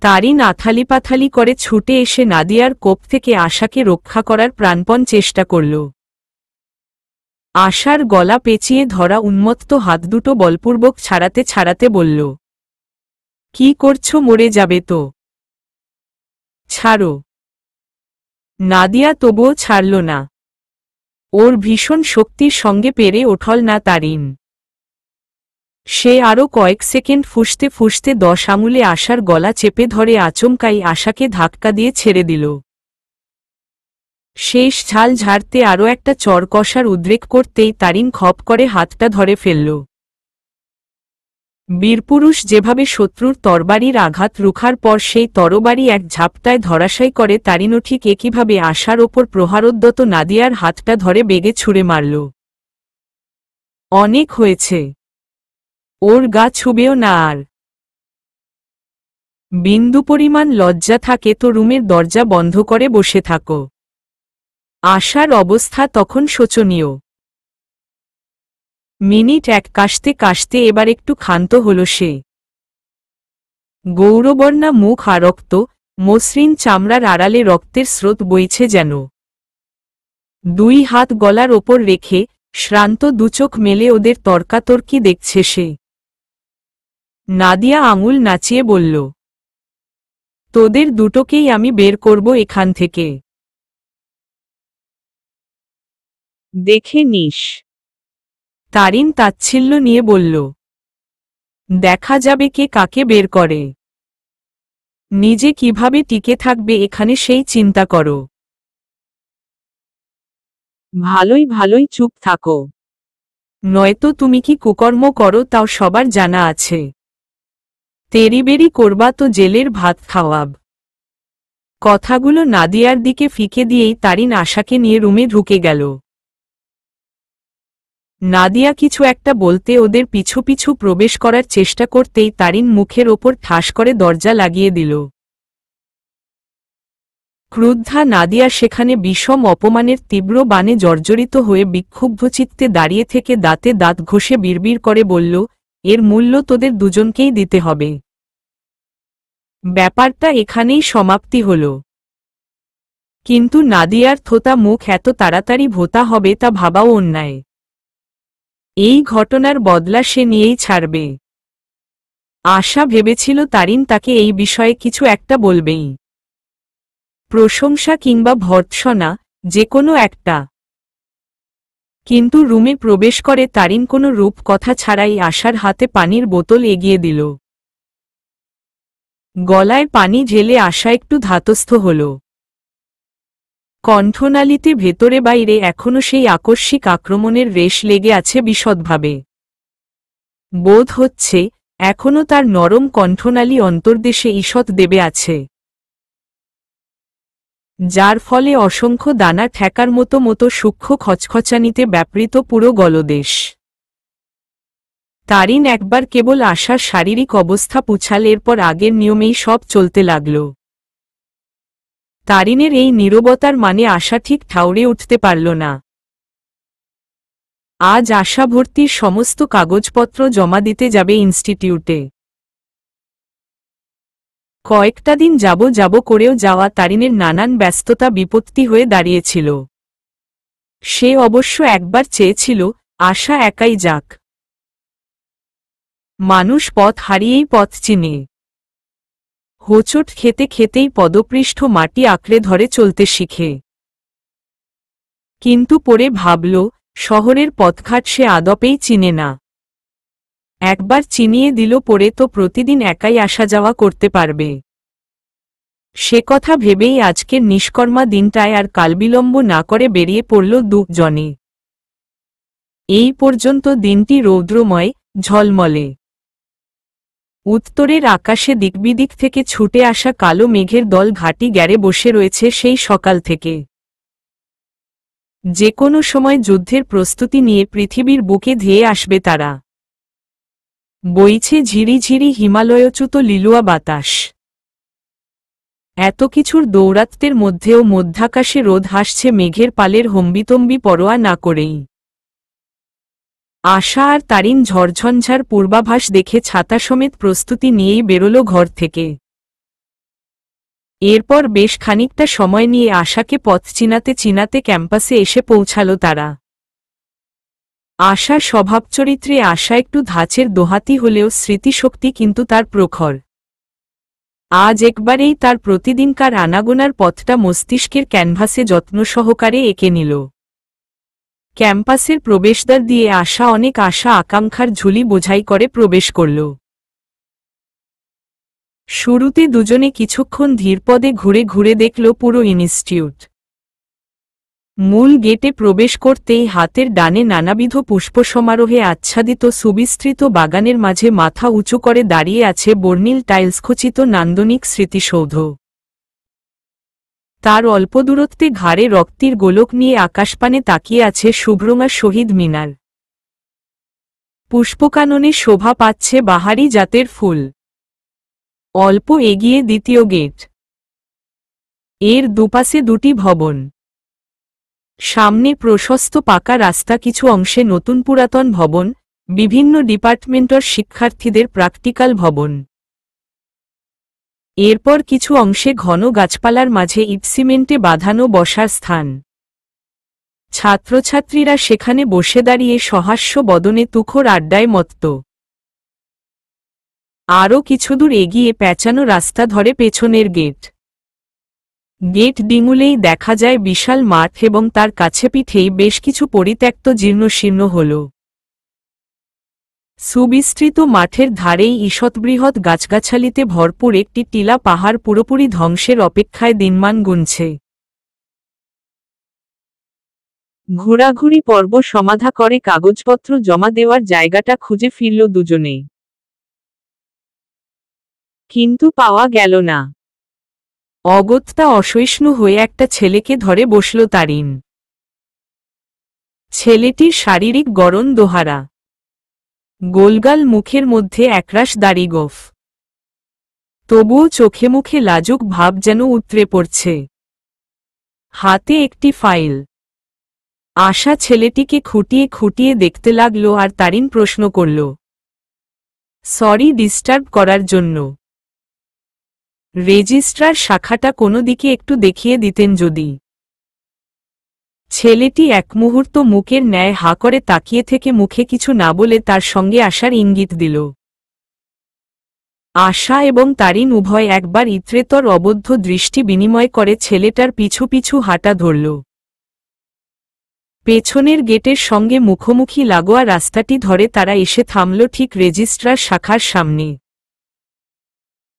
তারিন আথালিপাথালি করে ছুটে এসে নাদিয়ার কোপ থেকে আশাকে রক্ষা করার প্রাণপণ চেষ্টা করল। আশার গলা পেঁচিয়ে ধরা উন্মত্ত হাত দুটো বলপূর্বক ছাড়াতে ছাড়াতে বলল, কি করছো, মরে যাবে তো, ছাড়ো। নাদিয়া তবুও ছাড়ল না। ওর ভীষণ শক্তির সঙ্গে পেরে ওঠল না তারিন। সে আরও কয়েক সেকেন্ড ফুঁসতে ফুঁসতে 10 আঙুলে আশার গলা চেপে ধরে আচমকাই আশাকে ধাক্কা দিয়ে ছেড়ে দিল। শেষ ঝাল ঝাড়তে আরও একটা চর কষার উদ্রেক করতেই তারিন খপ করে হাতটা ধরে ফেলল। বীরপুরুষ যেভাবে শত্রুর তরবারির আঘাত রুখার পর সেই তরবারি এক ঝাপটায় ধরাশায়ী করে, তারিনও ঠিক একইভাবে আশার ওপর প্রহারোদ্যত নাদিয়ার হাতটা ধরে বেগে ছুঁড়ে মারল। অনেক হয়েছে, ওর গা ছুবেও না আর। বিন্দু পরিমাণ লজ্জা থাকে তো রুমের দরজা বন্ধ করে বসে থাকো। আশার অবস্থা তখন শোচনীয়। মিনিট এক কাশতে কাশতে এবার একটু ক্ষান্ত হল সে। গৌরবর্ণা মুখ আরক্ত, মসৃণ চামড়ার আড়ালে রক্তের স্রোত বইছে যেন। 2 হাত গলার ওপর রেখে শ্রান্ত দুচোখ মেলে ওদের তর্কাতর্কি দেখছে সে। নাদিয়া আঙুল নাচিয়ে বলল, তোদের দুটোকেই আমি বের করব এখান থেকে, দেখে নিস। তারিন তাচ্ছিল্য নিয়ে বলল, দেখা যাবে কে কাকে বের করে। নিজে কিভাবে টিকে থাকবে এখানে সেই চিন্তা করো। ভালোই ভালোই চুপ থাকো, নয়তো তুমি কি কুকর্ম করো তাও সবার জানা আছে। তেরিবেরি করবা তো জেলের ভাত খাওয়াব। কথাগুলো নাদিয়ার দিকে ফিকে দিয়েই তারিন আশাকে নিয়ে রুমে ঢুকে গেল। নাদিয়া কিছু একটা বলতে ওদের পিছু পিছু প্রবেশ করার চেষ্টা করতেই তারিন মুখের ওপর ঠাস করে দরজা লাগিয়ে দিল। ক্রুদ্ধা নাদিয়া সেখানে বিষম অপমানের তীব্র বাণে জর্জরিত হয়ে বিক্ষুব্ধচিত্তে দাঁড়িয়ে থেকে দাঁতে দাঁত ঘষে বিড়বিড় করে বলল, এর মূল্য তোদের দুজনকেই দিতে হবে। ব্যাপারটা এখানেই সমাপ্তি হল। কিন্তু নাদিয়ার থোতা মুখ এত তাড়াতাড়ি ভোঁতা হবে তা ভাবাও অন্যায়। এই ঘটনার বদলা সে নিয়েই ছাড়বে। আশা ভেবেছিল তারিন তাকে এই বিষয়ে কিছু একটা বলবেই, প্রশংসা কিংবা ভর্ৎসনা, যে কোনো একটা। কিন্তু রুমে প্রবেশ করে তারিন কোনো রূপ কথা ছাড়াই আশার হাতে পানির বোতল এগিয়ে দিল। গলায় পানি ঢেলে আশা একটু ধাতস্থ হল। কণ্ঠনালীতে ভেতরে বাইরে এখনো সেই আকস্মিক আক্রমণের রেশ লেগে আছে বিশদভাবে। বোধ হচ্ছে এখনো তার নরম কণ্ঠনালী অন্তর্দেশে ঈষৎ দেবে আছে, যার ফলে অসংখ্য দানা ঠেকার মতো মতো সূক্ষ্ম খচখচানিতে ব্যাপৃত পুরো গলদেশ। তারিন একবার কেবল আশার শারীরিক অবস্থা পুছাল, এরপর আগের নিয়মেই সব চলতে লাগল। তারিনের এই নীরবতার মানে আশা ঠিক ঠাউরে উঠতে পারল না। আজ আশা ভর্তির সমস্ত কাগজপত্র জমা দিতে যাবে ইনস্টিটিউটে। কয়েকটা দিন যাব করেও যাওয়া তারিনের নানান ব্যস্ততা বিপত্তি হয়ে দাঁড়িয়েছিল। সে অবশ্য একবার চেয়েছিল আশা একাই যাক। মানুষ পথ হারিয়েই পথ চিনে। হোঁচট খেতে খেতেই পদপৃষ্ঠ মাটি আঁকড়ে ধরে চলতে শিখে। কিন্তু পরে ভাবল, শহরের পথঘাট সে আদপেই চিনে না। একবার চিনিয়ে দিল পরে তো প্রতিদিন একাই আসা যাওয়া করতে পারবে। সে কথা ভেবেই আজকের নিষ্কর্মা দিনটায় আর কালবিলম্ব না করে বেরিয়ে পড়ল দুজনে। এই পর্যন্ত দিনটি রৌদ্রময়, ঝলমলে। উত্তরের আকাশে দিকবিদিক থেকে ছুটে আসা কালো মেঘের দল ঘাঁটি গ্যাড়ে বসে রয়েছে সেই সকাল থেকে। যে কোনো সময় যুদ্ধের প্রস্তুতি নিয়ে পৃথিবীর বুকে ধেয়ে আসবে তারা। বইছে ঝিরিঝিরি হিমালয়চ্যুত লিলুয়া বাতাস। এত কিছুর দৌরাত্ম্যের মধ্যেও মধ্যাকাশে রোদ হাসছে মেঘের পালের হম্বিতম্বি পরোয়া না করেই। আশা আর তারিন ঝড়ঝঞ্ঝার পূর্বাভাস দেখে ছাতা সমেত প্রস্তুতি নিয়েই বেরোল ঘর থেকে। এরপর বেশ খানিকটা সময় নিয়ে আশাকে পথ চিনাতে চিনাতে ক্যাম্পাসে এসে পৌঁছালো তারা। আশা স্বভাবচরিত্রে আশা একটু ধাঁচের দোহাতি হলেও স্মৃতিশক্তি কিন্তু তার প্রখর। আজ একবারেই তার প্রতিদিনকার আনাগোনার পথটা মস্তিষ্কের ক্যানভাসে যত্ন সহকারে এঁকে নিল। ক্যাম্পাসের প্রবেশদ্বার দিয়ে আশা অনেক আশা আকাঙ্ক্ষার ঝুলি বোঝাই করে প্রবেশ করল। শুরুতে দুজনে কিছুক্ষণ ধীরপদে ঘুরে ঘুরে দেখল পুরো ইনস্টিটিউট। মূল গেটে প্রবেশ করতেই হাতের ডানে নানাবিধ পুষ্পসমারোহে আচ্ছাদিত সুবিস্তৃত বাগানের মাঝে মাথা উঁচু করে দাঁড়িয়ে আছে বর্ণিল টাইলসখচিত নান্দনিক স্মৃতিসৌধ। তার অল্প দূরত্বে ঘাড়ে রক্তির গোলক নিয়ে আকাশপানে তাকিয়ে আছে শুভ্রঙা শহীদ মিনার। পুষ্পকাননে শোভা পাচ্ছে বাহারি জাতের ফুল। অল্প এগিয়ে দ্বিতীয় গেট। এর দুপাশে দুটি ভবন। সামনে প্রশস্ত পাকা রাস্তা, কিছু অংশে নতুন পুরাতন ভবন, বিভিন্ন ডিপার্টমেন্টের শিক্ষার্থীদের প্র্যাকটিক্যাল ভবন। এরপর কিছু অংশে ঘন গাছপালার মাঝে ইটসিমেন্টে বাঁধানো বসার স্থান। ছাত্রছাত্রীরা সেখানে বসে দাঁড়িয়ে সহাস্য বদনে তুখোর আড্ডায় মত্ত। আরও কিছুদূর এগিয়ে পেঁচানো রাস্তা ধরে পেছনের গেট। গেট ডিঙুলেই দেখা যায় বিশাল মাঠ এবং তার কাছে পিঠেই বেশ কিছু পরিত্যক্ত জীর্ণশীর্ণ হল। সুবিস্তৃত মাঠের ধারেই ঈষৎবৃহৎ গাছগাছালিতে ভরপুর একটি টিলা পাহাড় পুরোপুরি ধ্বংসের অপেক্ষায় দিনমান গুনছে। ঘোরাঘুরি পর্ব সমাধা করে কাগজপত্র জমা দেওয়ার জায়গাটা খুঁজে ফিরল দুজনে। কিন্তু পাওয়া গেল না। অগত্যা অসহিষ্ণু হয়ে একটা ছেলেকে ধরে বসল তারিন। ছেলেটির শারীরিক গড়ন দোহারা। গোলগাল মুখের মধ্যে একরাশ দাড়ি গোঁফ। তবুও চোখে মুখে লাজুক ভাব যেন উতরে পড়ছে। হাতে একটি ফাইল। আশা ছেলেটিকে খুঁটিয়ে খুঁটিয়ে দেখতে লাগল আর তারিন প্রশ্ন করল, সরি ডিস্টার্ব করার জন্য। রেজিস্ট্রার শাখাটা কোনো দিকে একটু দেখিয়ে দিতেন যদি। ছেলেটি এক মুহূর্ত মুখের ন্যায় হা করে তাকিয়ে থেকে মুখে কিছু না বলে তার সঙ্গে আসার ইঙ্গিত দিল। আশা এবং তারিন উভয় একবার ইতরেতর অবদ্ধ দৃষ্টি বিনিময় করে ছেলেটার পিছু পিছু হাঁটা ধরল। পেছনের গেটের সঙ্গে মুখোমুখি লাগোয়া রাস্তাটি ধরে তারা এসে থামল ঠিক রেজিস্ট্রার শাখার সামনে।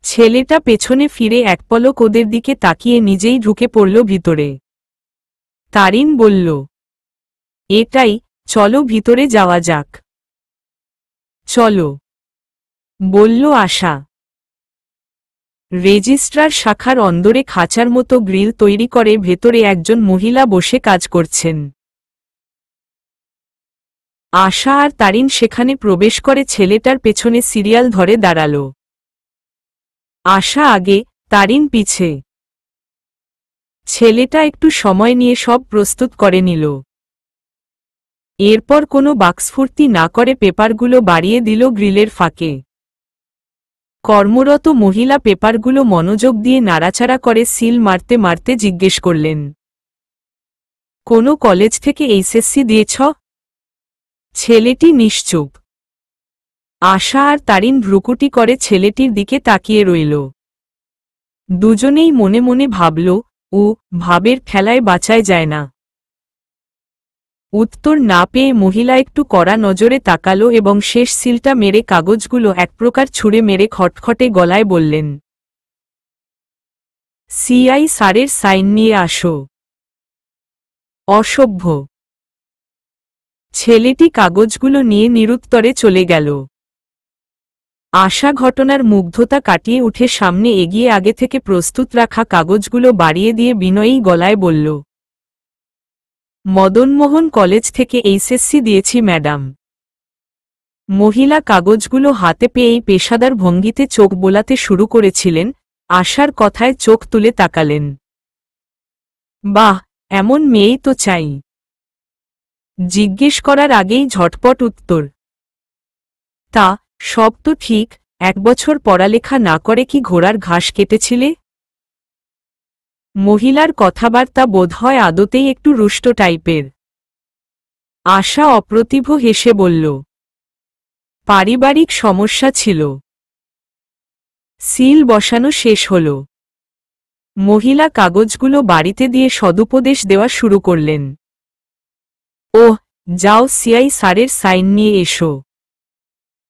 ছেলেটা পেছনে ফিরে এক পলক ওদের দিকে তাকিয়ে নিজেই ঢুকে পড়ল ভিতরে। তারিন বলল, এটাই, চলো ভিতরে যাওয়া যাক। চলো, বলল আশা। রেজিস্ট্রার শাখার অন্দরে খাঁচার মতো গ্রিল তৈরি করে ভেতরে একজন মহিলা বসে কাজ করছেন। আশা আর তারিন সেখানে প্রবেশ করে ছেলেটার পেছনে সিরিয়াল ধরে দাঁড়াল। আশা আগে, তারিন পিছে। ছেলেটা একটু সময় নিয়ে সব প্রস্তুত করে নিল। এরপর কোনো বাক্সফুর্তি না করে পেপারগুলো বাড়িয়ে দিল গ্রিলের ফাঁকে। কর্মরত মহিলা পেপারগুলো মনোযোগ দিয়ে নাড়াচাড়া করে সিল মারতে মারতে জিজ্ঞেস করলেন, কোনো কলেজ থেকে এইচএসসি দিয়েছ? ছেলেটি নিশ্চুপ। আশা আর তারিন ভ্রুকুটি করে ছেলেটির দিকে তাকিয়ে রইল। দুজনেই মনে মনে ভাবল, ও ভাবের খেলায় বাঁচায় যায় না। উত্তর না পেয়ে মহিলা একটু কড়া নজরে তাকালো এবং শেষ সিলটা মেরে কাগজগুলো এক প্রকার ছুঁড়ে মেরে খটখটে গলায় বললেন, সিআই স্যারের সাইন নিয়ে আসো। অসভ্য। ছেলেটি কাগজগুলো নিয়ে নিরুত্তরে চলে গেল। আশা ঘটনার মুগ্ধতা কাটিয়ে উঠে সামনে এগিয়ে আগে থেকে প্রস্তুত রাখা কাগজগুলো বাড়িয়ে দিয়ে বিনয়ী গলায় বলল, মদনমোহন কলেজ থেকে এইচএসসি দিয়েছি ম্যাডাম। মহিলা কাগজগুলো হাতে পেয়েই পেশাদার ভঙ্গিতে চোখ বোলাতে শুরু করেছিলেন। আশার কথায় চোখ তুলে তাকালেন। বাহ, এমন মেয়েই তো চাই। জিজ্ঞেস করার আগেই ঝটপট উত্তর, তা সব তো ঠিক, 1 বছর পড়ালেখা না করে কি ঘোড়ার ঘাস কেটেছিলে? মহিলার কথাবার্তা বোধহয় আদতেই একটু রুষ্ট টাইপের। আশা অপ্রতিভ হেসে বলল, পারিবারিক সমস্যা ছিল। সিল বসানো শেষ হল। মহিলা কাগজগুলো বাড়িতে দিয়ে সদুপদেশ দেওয়া শুরু করলেন। ওহ, যাও সিআই স্যারের সাইন নিয়ে এসো।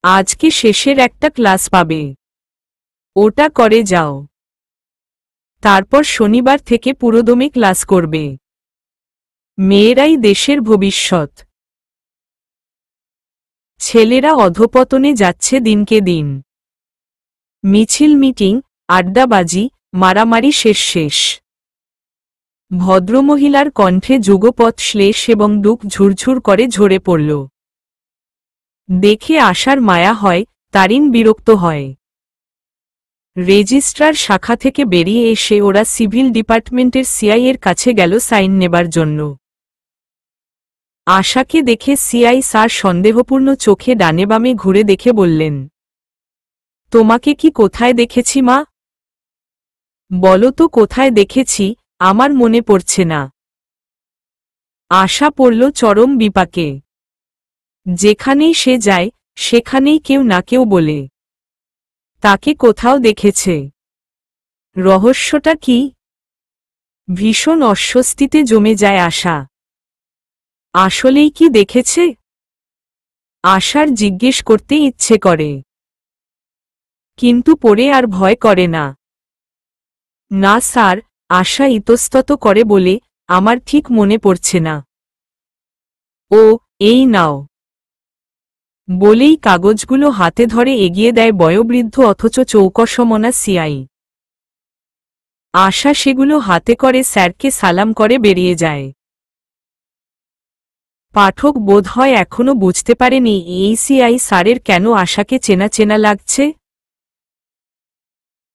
আজকে শেষের একটা ক্লাস পাবে, ওটা করে যাও। তারপর শনিবার থেকে পুরোদমে ক্লাস করবে। মেয়েরাই দেশের ভবিষ্যৎ। ছেলেরা অধঃপতনে যাচ্ছে দিনকে দিন। মিছিল, মিটিং, আড্ডাবাজি, মারামারি শেষ। ভদ্রমহিলার কণ্ঠে যুগপৎ শ্লেষ এবং দুঃখ ঝুরঝুর করে ঝরে পড়ল। দেখে আশার মায়া হয়, তারিন বিরক্ত হয়। রেজিস্ট্রার শাখা থেকে বেরিয়ে এসে ওরা সিভিল ডিপার্টমেন্টের সিআই এর কাছে গেল সাইন নেবার জন্য। আশাকে দেখে সিআই স্যার সন্দেহপূর্ণ চোখে ডানে বামে ঘুরে দেখে বললেন, তোমাকে কি কোথায় দেখেছি মা? বলো তো কোথায় দেখেছি, আমার মনে পড়ছে না। আশা পড়ল চরম বিপাকে। যেখানেই সে যায় সেখানেই কেউ না কেউ বলে তাকে কোথাও দেখেছে। রহস্যটা কি? ভীষণ অস্বস্তিতে জমে যায় আশা। আসলেই কি দেখেছে? আশার জিজ্ঞেস করতে ইচ্ছে করে, কিন্তু পড়ে আর ভয় করে না। না স্যার, আশা ইতস্তত করে বলে, আমার ঠিক মনে পড়ছে না। ও, এই নাও। বলেই কাগজগুলো হাতে ধরে এগিয়ে দেয় বয়োবৃদ্ধ অথচ চৌকসমনা সিআই। আশা সেগুলো হাতে করে স্যারকে সালাম করে বেরিয়ে যায়। পাঠক বোধহয় এখনো বুঝতে পারেনি এই সিআই স্যারের কেন আশাকে চেনা চেনা লাগছে।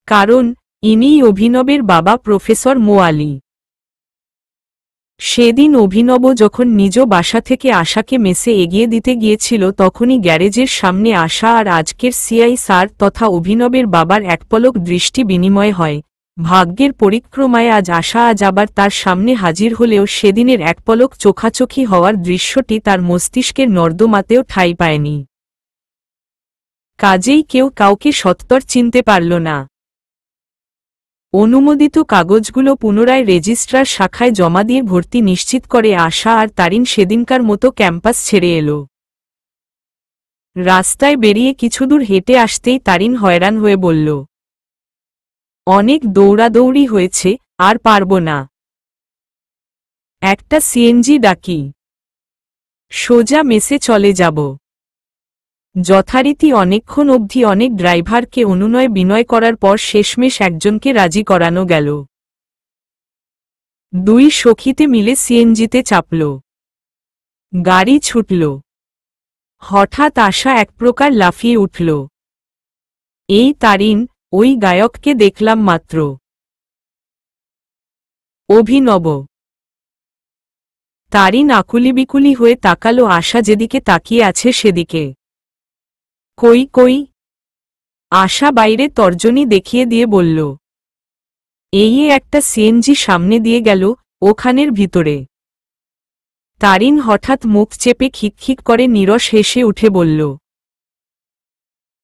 কারণ ইনিই অভিনবের বাবা প্রফেসর মোয়ালি। সেদিন অভিনব যখন নিজ বাসা থেকে আশাকে মেসে এগিয়ে দিতে গিয়েছিল তখনই গ্যারেজের সামনে আশা আর আজকের সিআই স্যার তথা অভিনবের বাবার একপলক দৃষ্টি বিনিময় হয়। ভাগ্যের পরিক্রমায় আজ আবার তার সামনে হাজির হলেও সেদিনের একপলক চোখাচোখি হওয়ার দৃশ্যটি তার মস্তিষ্কের নর্দমাতেও ঠাঁই পায়নি। কাজেই কেউ কাউকে সত্বর চিনতে পারল না। অনুমোদিত কাগজগুলো পুনরায় রেজিস্ট্রার শাখায় জমা দিয়ে ভর্তি নিশ্চিত করে আশা আর তারিন সেদিনকার মতো ক্যাম্পাস ছেড়ে এলো। রাস্তায় বেরিয়ে কিছুদূর হেঁটে আসতেই তারিন হয়রান হয়ে বলল, অনেক দৌড়াদৌড়ি হয়েছে, আর পারব না। একটা সিএনজি ডাকি, সোজা মেসে চলে যাব। যথারীতি অনেকক্ষণ অবধি অনেক ড্রাইভারকে অনুনয় বিনয় করার পর শেষমেশ একজনকে রাজি করানো গেল। দুই সখীতে মিলে সিএনজিতে চাপল। গাড়ি ছুটল। হঠাৎ আশা এক প্রকার লাফিয়ে উঠল। এই তারিন, ওই গায়ককে দেখলাম মাত্র। অভিনব। তারিন আকুলিবিকুলি হয়ে তাকালো আশা যেদিকে তাকিয়ে আছে সেদিকে। কই কই? আশা বাইরে তর্জনী দেখিয়ে দিয়ে বলল, এই একটা সিএনজি সামনে দিয়ে গেল, ওখানের ভিতরে। তারিন হঠাৎ মুখ চেপে খিকখিক করে নীরস হেসে উঠে বলল,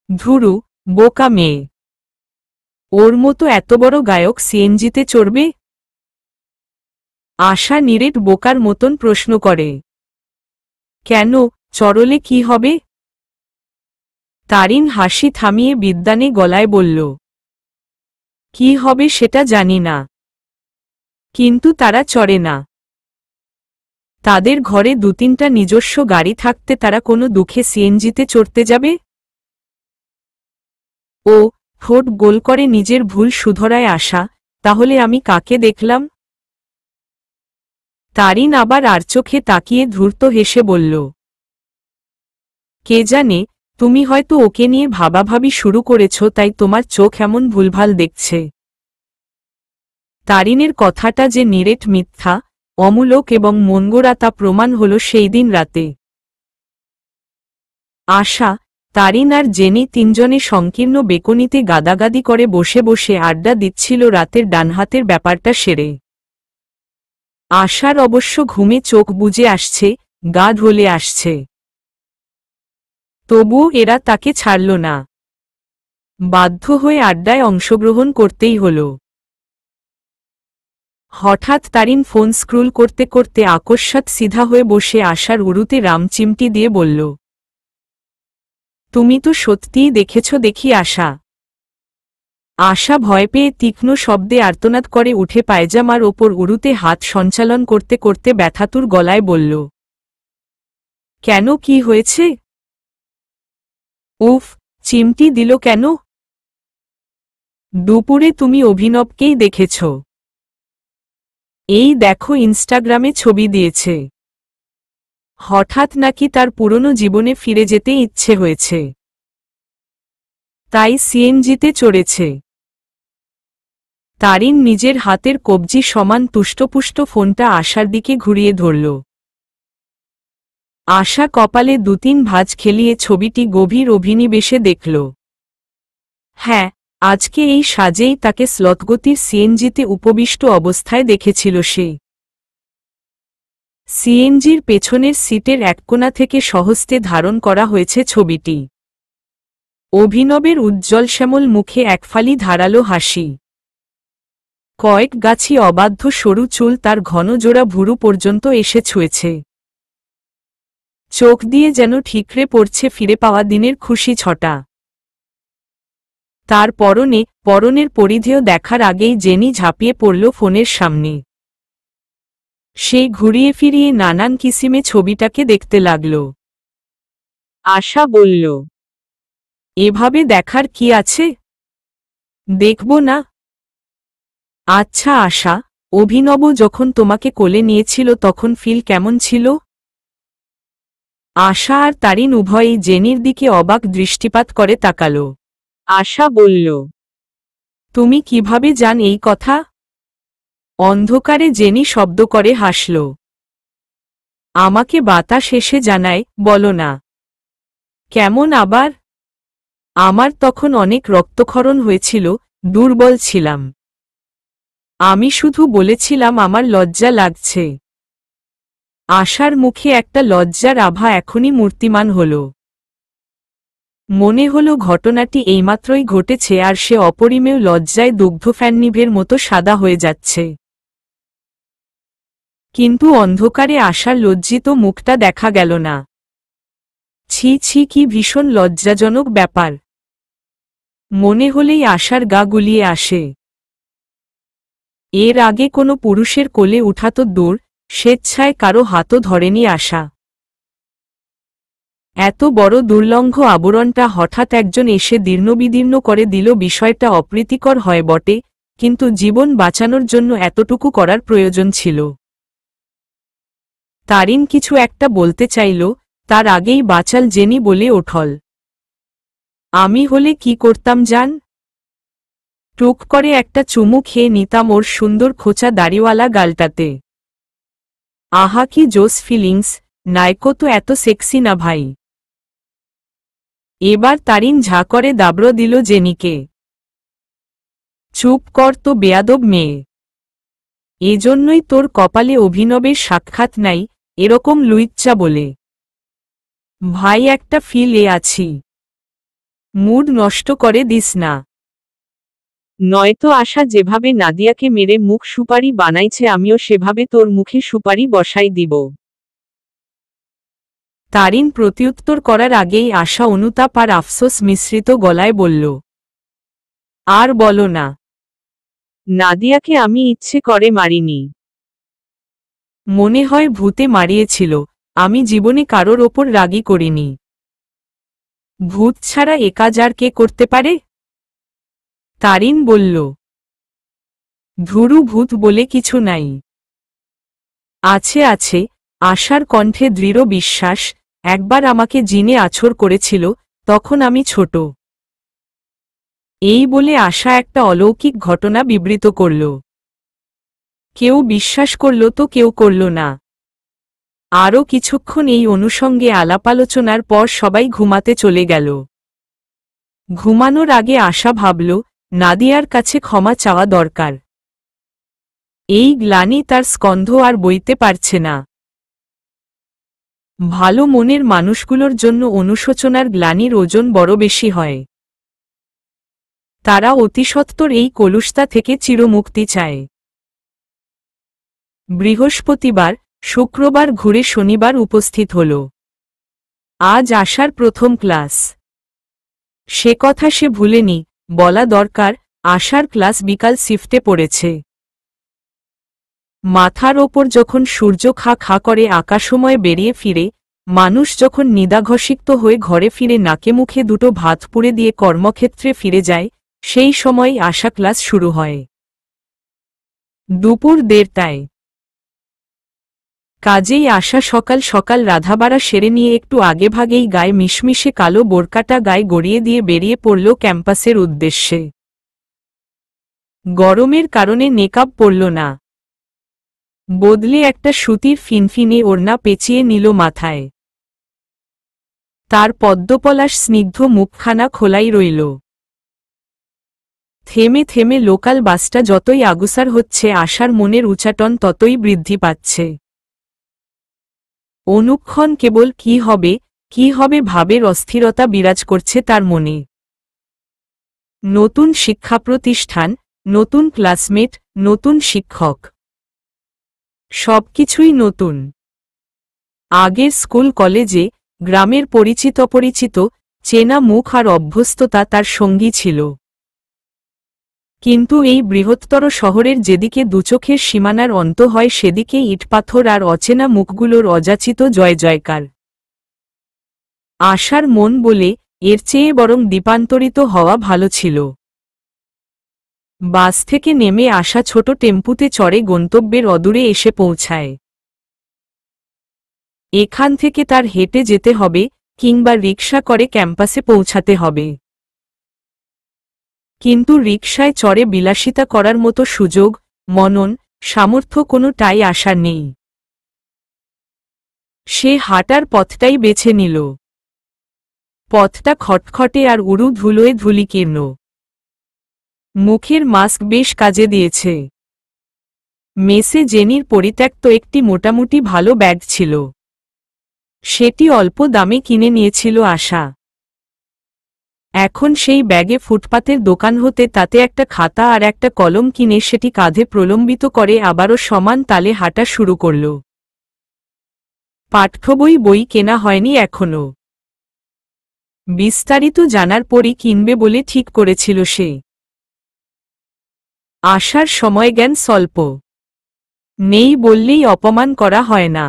ধুরু, বোকা মেয়ে। ওর মতো এত বড় গায়ক সিএনজিতে চড়বে? আশা নিরেট বোকার মতন প্রশ্ন করে, কেন, চড়লে কি হবে? তারিন হাসি থামিয়ে বিদ্বানে গলায় বলল, কি হবে সেটা জানি না, কিন্তু তারা চড়ে না। তাদের ঘরে দু তিনটা নিজস্ব গাড়ি থাকতে তারা কোনো দুঃখে সিএনজিতে চড়তে যাবে? ও, ঠোঁট গোল করে নিজের ভুল শুধরায় আশা, তাহলে আমি কাকে দেখলাম? তারিন আবার আর চোখে তাকিয়ে ধূর্ত হেসে বলল, কে জানে, তুমি হয়তো ওকে নিয়ে ভাবাভাবি শুরু করেছ তাই তোমার চোখ এমন ভুলভাল দেখছে। তারিনের কথাটা যে নিরেট মিথ্যা, অমূলক এবং মনগড়া তা প্রমাণ হল সেই দিন রাতে। আশা, তারিন আর জেনি তিনজনে সংকীর্ণ বেকনিতে গাদাগাদি করে বসে বসে আড্ডা দিচ্ছিল রাতের ডানহাতের ব্যাপারটা সেরে। আশার অবশ্য ঘুমে চোখ বুজে আসছে, গা ঢলে আসছে। তবুও এরা তাকে ছাড়ল না। বাধ্য হয়ে আড্ডায় অংশগ্রহণ করতেই হল। হঠাৎ তারিন ফোন স্ক্রুল করতে করতে আকস্মাৎ সিধা হয়ে বসে আশার উরুতে রামচিমটি দিয়ে বলল, তুমি তো সত্যিই দেখেছ দেখি আশা। আশা ভয় পেয়ে তীক্ষ্ণ শব্দে আর্তনাদ করে উঠে পায়জামার ওপর উরুতে হাত সঞ্চালন করতে করতে ব্যথাতুর গলায় বলল, কেন, কি হয়েছে? উফ, চিমটি দিল কেন? দুপুরে তুমি অভিনবকেই দেখেছ। এই দেখো ইনস্টাগ্রামে ছবি দিয়েছে। হঠাৎ নাকি তার পুরনো জীবনে ফিরে যেতে ইচ্ছে হয়েছে, তাই সিএনজিতে চড়েছে। তারিন নিজের হাতের কবজি সমান তুষ্টপুষ্ট ফোনটা আশার দিকে ঘুরিয়ে ধরল। আশা কপালে ২-৩ ভাঁজ খেলিয়ে ছবিটি গভীর অভিনিবেশে দেখল। হ্যাঁ, আজকে এই সাজেই তাকে স্লথগতির সিএনজিতে উপবিষ্ট অবস্থায় দেখেছিল সে। সিএনজির পেছনের সিটের এক কোণা থেকে সহস্তে ধারণ করা হয়েছে ছবিটি। অভিনবের উজ্জ্বল শ্যামল মুখে একফালি ধারালো হাসি। কয়েক গাছি অবাধ্য সরু চুল তার ঘন জোড়া ভুরু পর্যন্ত এসে ছুঁয়েছে। চোখ দিয়ে যেন ঠিকরে পড়ছে ফিরে পাওয়া দিনের খুশি ছটা। তার পরনের পরিধেয় দেখার আগেই জেনি ঝাঁপিয়ে পড়ল ফোনের সামনে। সেই ঘুরিয়ে ফিরিয়ে নানান কিসিমে ছবিটাকে দেখতে লাগল। আশা বলল, এভাবে দেখার কি আছে? দেখব না? আচ্ছা আশা, অভিনব যখন তোমাকে কোলে নিয়েছিল তখন ফিল কেমন ছিল? আশা আর তারিন উভয়েই জেনির দিকে অবাক দৃষ্টিপাত করে তাকাল। আশা বলল, তুমি কিভাবে জান এই কথা? অন্ধকারে জেনি শব্দ করে হাসল। আমাকে বাতাস এসে জানায়, বলো না। কেমন আবার? আমার তখন অনেক রক্তক্ষরণ হয়েছিল, দুর্বল ছিলাম। আমি শুধু বলেছিলাম আমার লজ্জা লাগছে। আশার মুখে একটা লজ্জার আভা এখনই মূর্তিমান হল। মনে হল ঘটনাটি এইমাত্রই ঘটেছে আর সে অপরিমেয় লজ্জায় দুগ্ধফ্যান্নিভের মতো সাদা হয়ে যাচ্ছে। কিন্তু অন্ধকারে আশার লজ্জিত মুখটা দেখা গেল না। ছি ছি, কি ভীষণ লজ্জাজনক ব্যাপার। মনে হলেই আশার গা গুলিয়ে আসে। এর আগে কোনো পুরুষের কোলে উঠা তো দূর, স্বেচ্ছায় কারো হাতও ধরেনি আশা। এত বড় দুর্লঙ্ঘ আবরণটা হঠাৎ একজন এসে দীর্ণবিদীর্ণ করে দিল। বিষয়টা অপ্রীতিকর হয় বটে, কিন্তু জীবন বাঁচানোর জন্য এতটুকু করার প্রয়োজন ছিল। তারিন কিছু একটা বলতে চাইল, তার আগেই বাচাল জেনি বলে ওঠল, আমি হলে কি করতাম জান? টুক করে একটা চুমু খেয়ে নিতাম ওর সুন্দর খোঁচা দাড়িওয়ালা গালটাতে। আহা কি জোস ফিলিংস, নায়কো তো এত সেক্সি না ভাই। এবার তারিন ঝা করে দাবড় দিল জেনিকে। চুপ কর তো বেয়াদব মেয়ে। এজন্যই তোর কপালে অভিনবের সাক্ষাৎ নাই, এরকম লুইচ্চা বলে। ভাই একটা ফিল এ আছি। মুড নষ্ট করে দিস না। নয়তো আশা যেভাবে নাদিয়াকে মেরে মুখ সুপারি বানাইছে আমিও সেভাবে তোর মুখে সুপারি বসাই দিব। তারিন প্রত্যুত্তর করার আগেই আশা অনুতাপ আর আফসোস মিশ্রিত গলায় বলল, আর বলো না। নাদিয়াকে আমি ইচ্ছে করে মারিনি। মনে হয় ভূতে মারিয়েছিল, আমি জীবনে কারোর ওপর রাগই করিনি। ভূত ছাড়া এ কাজ আর কে করতে পারে? তারিন বলল, ধুরু, ভূত বলে কিছু নাই। আছে আছে, আশার কণ্ঠে দৃঢ় বিশ্বাস। একবার আমাকে জিনে আছর করেছিল, তখন আমি ছোট। এই বলে আশা একটা অলৌকিক ঘটনা বিবৃত করল। কেউ বিশ্বাস করল তো কেউ করল না। আরও কিছুক্ষণ এই অনুষঙ্গে আলাপালোচনার পর সবাই ঘুমাতে চলে গেল। ঘুমানোর আগে আশা ভাবল, নাদিয়ার কাছে ক্ষমা চাওয়া দরকার। এই গ্লানি তার স্কন্ধ আর বইতে পারছে না। ভালো মনের মানুষগুলোর জন্য অনুশোচনার গ্লানির ওজন বড় বেশি হয়। তারা অতিসত্বর এই কলুষতা থেকে চিরমুক্তি চায়। বৃহস্পতিবার, শুক্রবার ঘুরে শনিবার উপস্থিত হল। আজ আশার প্রথম ক্লাস। সে কথা সে ভুলেনি, বলা দরকার, আশার ক্লাস বিকাল শিফটে পড়েছে। মাথার ওপর যখন সূর্য খা খা করে আকাশময় বেরিয়ে ফিরে, মানুষ যখন নিদাঘসিক্ত হয়ে ঘরে ফিরে নাকে মুখে দুটো ভাত পুড়ে দিয়ে কর্মক্ষেত্রে ফিরে যায়, সেই সময় আশা ক্লাস শুরু হয়। দুপুর 1:30টায়। কাজেই আশা সকাল সকাল রাধাবাড়া সেরে নিয়ে একটু আগেভাগেই গায়ে মিশমিশে কালো বোরকাটা গায়ে গড়িয়ে দিয়ে বেরিয়ে পড়ল ক্যাম্পাসের উদ্দেশ্যে। গরমের কারণে নেকাব পরল না। বদলে একটা সুতির ফিনফিনে ওড়না পেঁচিয়ে নিল মাথায়। তার পদ্মপলাশ স্নিগ্ধ মুখখানা খোলাই রইল। থেমে থেমে লোকাল বাসটা যতই আগুসার হচ্ছে আশার মনের উচাটন ততই বৃদ্ধি পাচ্ছে। অনুক্ষণ কেবল কি হবে ভাবের অস্থিরতা বিরাজ করছে তার মনে। নতুন শিক্ষা প্রতিষ্ঠান, নতুন ক্লাসমেট, নতুন শিক্ষক, সবকিছুই নতুন। আগের স্কুল কলেজে, গ্রামের পরিচিত চেনা মুখ আর অভ্যস্ততা তার সঙ্গী ছিল। কিন্তু এই বৃহত্তর শহরের যেদিকে দুচোখের সীমানার অন্ত হয় সেদিকে ইটপাথর আর অচেনা মুখগুলোর অযাচিত জয় জয়কার। আশার মন বলে, এর চেয়ে বরং দ্বীপান্তরিত হওয়া ভালো ছিল। বাস থেকে নেমে আসা ছোট টেম্পুতে চড়ে গন্তব্যের অদূরে এসে পৌঁছায়। এখান থেকে তার হেঁটে যেতে হবে, কিংবা রিকশা করে ক্যাম্পাসে পৌঁছাতে হবে। কিন্তু রিকশায় চড়ে বিলাসিতা করার মতো সুযোগ, মনন, সামর্থ্য কোনোটাই আশার নেই। সে হাঁটার পথটাই বেছে নিল। পথটা খটখটে আর উড়ু ধুলোয় ধূলিকীর্ণ। মুখের মাস্ক বেশ কাজে দিয়েছে। মেসে জেনির পরিত্যক্ত একটি মোটামুটি ভালো ব্যাগ ছিল। সেটি অল্প দামে কিনে নিয়েছিল আশা। এখন সেই ব্যাগে ফুটপাতের দোকান হতে তাতে একটা খাতা আর একটা কলম কিনে সেটি কাঁধে প্রলম্বিত করে আবারও সমান তালে হাঁটা শুরু করল। পাঠ্যবই কেনা হয়নি এখনো। বিস্তারিত জানার পরই কিনবে বলে ঠিক করেছিল সে। আসার সময়জ্ঞান স্বল্প। নেই বললেই অপমান করা হয় না।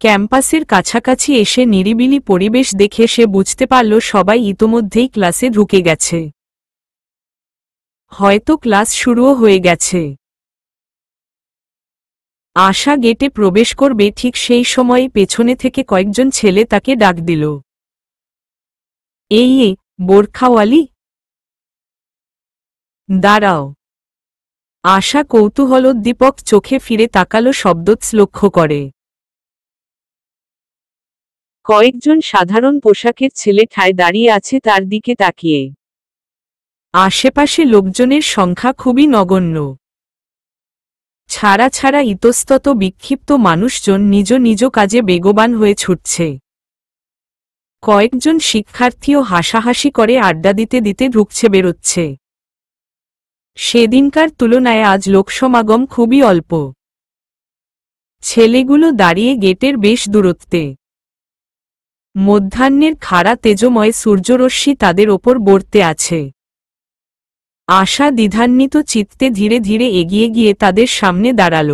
ক্যাম্পাসের কাছাকাছি এসে নিরিবিলি পরিবেশ দেখে সে বুঝতে পারল সবাই ইতোমধ্যেই ক্লাসে ঢুকে গেছে। হয়তো ক্লাস শুরুও হয়ে গেছে। আশা গেটে প্রবেশ করবে ঠিক সেই সময়ে পেছনে থেকে কয়েকজন ছেলে তাকে ডাক দিল। এই বোরখাওয়ালি, দাঁড়াও। আশা কৌতূহলোদ্দীপক চোখে ফিরে তাকালো শব্দোৎস লক্ষ্য করে। কয়েকজন সাধারণ পোশাকের ছেলে ঠায় দাঁড়িয়ে আছে তার দিকে তাকিয়ে। আশেপাশে লোকজনের সংখ্যা খুবই নগণ্য। ছাড়া ছাড়া ইতস্তত বিক্ষিপ্ত মানুষজন নিজ নিজ কাজে বেগবান হয়ে ছুটছে। কয়েকজন শিক্ষার্থীও হাসাহাসি করে আড্ডা দিতে দিতে ঢুকছে বেরোচ্ছে। সেদিনকার তুলনায় আজ লোকসমাগম খুবই অল্প। ছেলেগুলো দাঁড়িয়ে গেটের বেশ দূরত্বে। মধ্যাহ্নের খাড়া তেজময় সূর্যরশ্মি তাদের ওপর বর্তে আছে। আশা দ্বিধান্বিত চিত্তে ধীরে ধীরে এগিয়ে গিয়ে তাদের সামনে দাঁড়াল।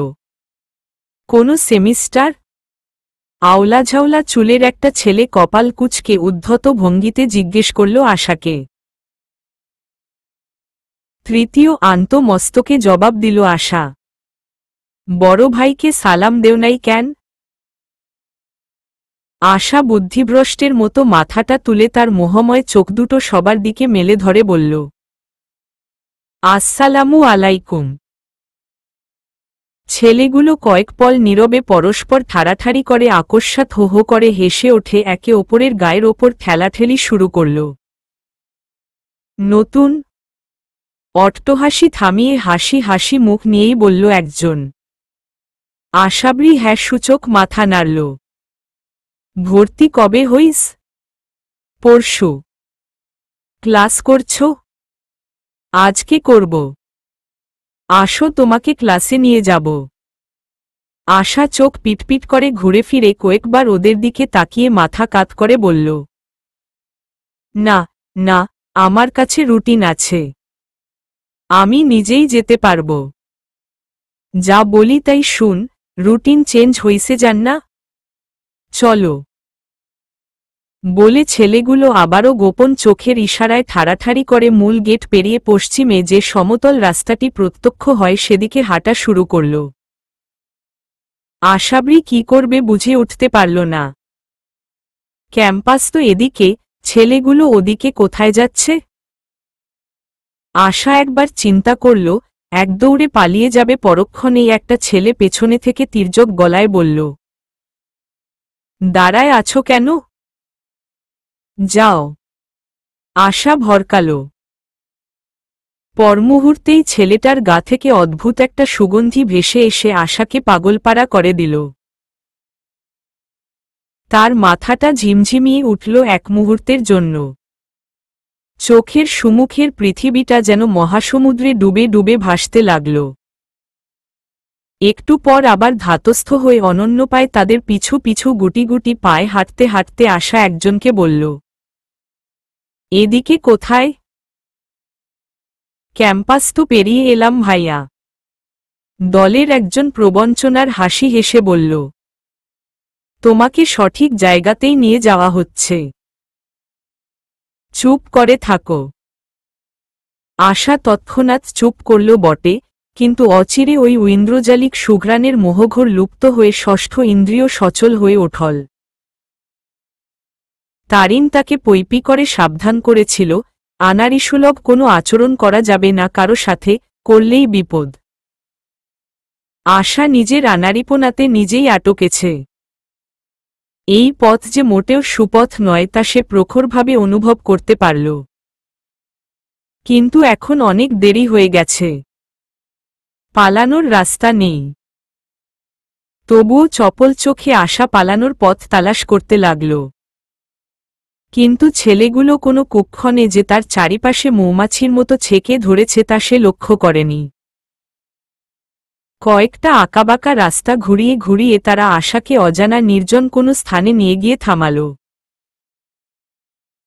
কোনো সেমিস্টার? আওলাঝাওলা চুলের একটা ছেলে কপাল কুঁচকে উদ্ধত ভঙ্গিতে জিজ্ঞেস করল আশাকে। তৃতীয় আন্ত মস্তকে জবাব দিল আশা। বড় ভাইকে সালাম দেও নাই কেন? আশা বুদ্ধিভ্রষ্টের মতো মাথাটা তুলে তার মোহময় চোখ দুটো সবার দিকে মেলে ধরে বলল, আসসালামু আলাইকুম। ছেলেগুলো কয়েক পল নীরবে পরস্পর ঠাড়াঠাড়ি করে আকস্মাৎ হো হো করে হেসে ওঠে, একে ওপরের গায়ের ওপর ঠেলাঠেলি শুরু করল। নতুন অট্টহাসি থামিয়ে হাসি হাসি মুখ নিয়েই বলল একজন। আশাবরী হ্যাঁ সূচক মাথা নাড়ল। ভর্তি কবে হইস? পরশু। ক্লাস করছো? আজকে করব। আসো তোমাকে ক্লাসে নিয়ে যাব। আশা চোখ পিটপিট করে ঘুরে ফিরে কয়েকবার ওদের দিকে তাকিয়ে মাথা কাত করে বলল, না না, আমার কাছে রুটিন আছে, আমি নিজেই যেতে পারব। যা বলি তাই শুন, রুটিন চেঞ্জ হইছে যান না, চলো। বলে ছেলেগুলো আবারও গোপন চোখের ইশারায় ঠাড়াঠাড়ি করে মূল গেট পেরিয়ে পশ্চিমে যে সমতল রাস্তাটি প্রত্যক্ষ হয় সেদিকে হাঁটা শুরু করল। আশাবরী কি করবে বুঝে উঠতে পারল না। ক্যাম্পাস তো এদিকে, ছেলেগুলো ওদিকে কোথায় যাচ্ছে? আশা একবার চিন্তা করল, এক দৌড়ে পালিয়ে যাবে। পরক্ষণেই একটা ছেলে পেছনে থেকে তির্যক গলায় বলল, দাঁড়ায় আছো কেন? যাও। আশা ভরকাল। পরমুহূর্তেই ছেলেটার গা থেকে অদ্ভুত একটা সুগন্ধি ভেসে এসে আশাকে পাগলপাড়া করে দিল। তার মাথাটা ঝিমঝিমিয়ে উঠল এক মুহূর্তের জন্য। চোখের সুমুখের পৃথিবীটা যেন মহাসমুদ্রে ডুবে ডুবে ভাসতে লাগল। একটু পর আবার ধাতস্থ হয়ে অনন্য পায় তাদের পিছু পিছু গুটি গুটি পায়ে হাঁটতে হাঁটতে আশা একজনকে বলল, এদিকে কোথায়? ক্যাম্পাস তো পেরিয়ে এলাম ভাইয়া। দলের একজন প্রবঞ্চনার হাসি হেসে বলল, তোমাকে সঠিক জায়গাতেই নিয়ে যাওয়া হচ্ছে, চুপ করে থাকো। আশা তৎক্ষণাৎ চুপ করল বটে, কিন্তু অচিরে ওই ঐন্দ্রজালিক সুঘ্রাণের মোহঘোর লুপ্ত হয়ে ষষ্ঠ ইন্দ্রিয় সচল হয়ে ওঠল। তারিন তাকে পৈপি করে সাবধান করেছিল, আনাড়িসুলভ কোনো আচরণ করা যাবে না কারো সাথে, করলেই বিপদ। আশা নিজের আনাড়িপনাতে নিজেই আটকেছে। এই পথ যে মোটেও সুপথ নয় তা সে প্রখরভাবে অনুভব করতে পারল। কিন্তু এখন অনেক দেরি হয়ে গেছে, পালানোর রাস্তা নেই। তবুও চপল চোখে আশা পালানোর পথ তালাশ করতে লাগল। কিন্তু ছেলেগুলো কোনো কুক্ষণে যে তার চারিপাশে মৌমাছির মতো ছেকে ধরেছে তা সে লক্ষ্য করেনি। কয়েকটা আঁকাবাঁকা রাস্তা ঘুরিয়ে ঘুরিয়ে তারা আশাকে অজানা নির্জন কোনো স্থানে নিয়ে গিয়ে থামাল।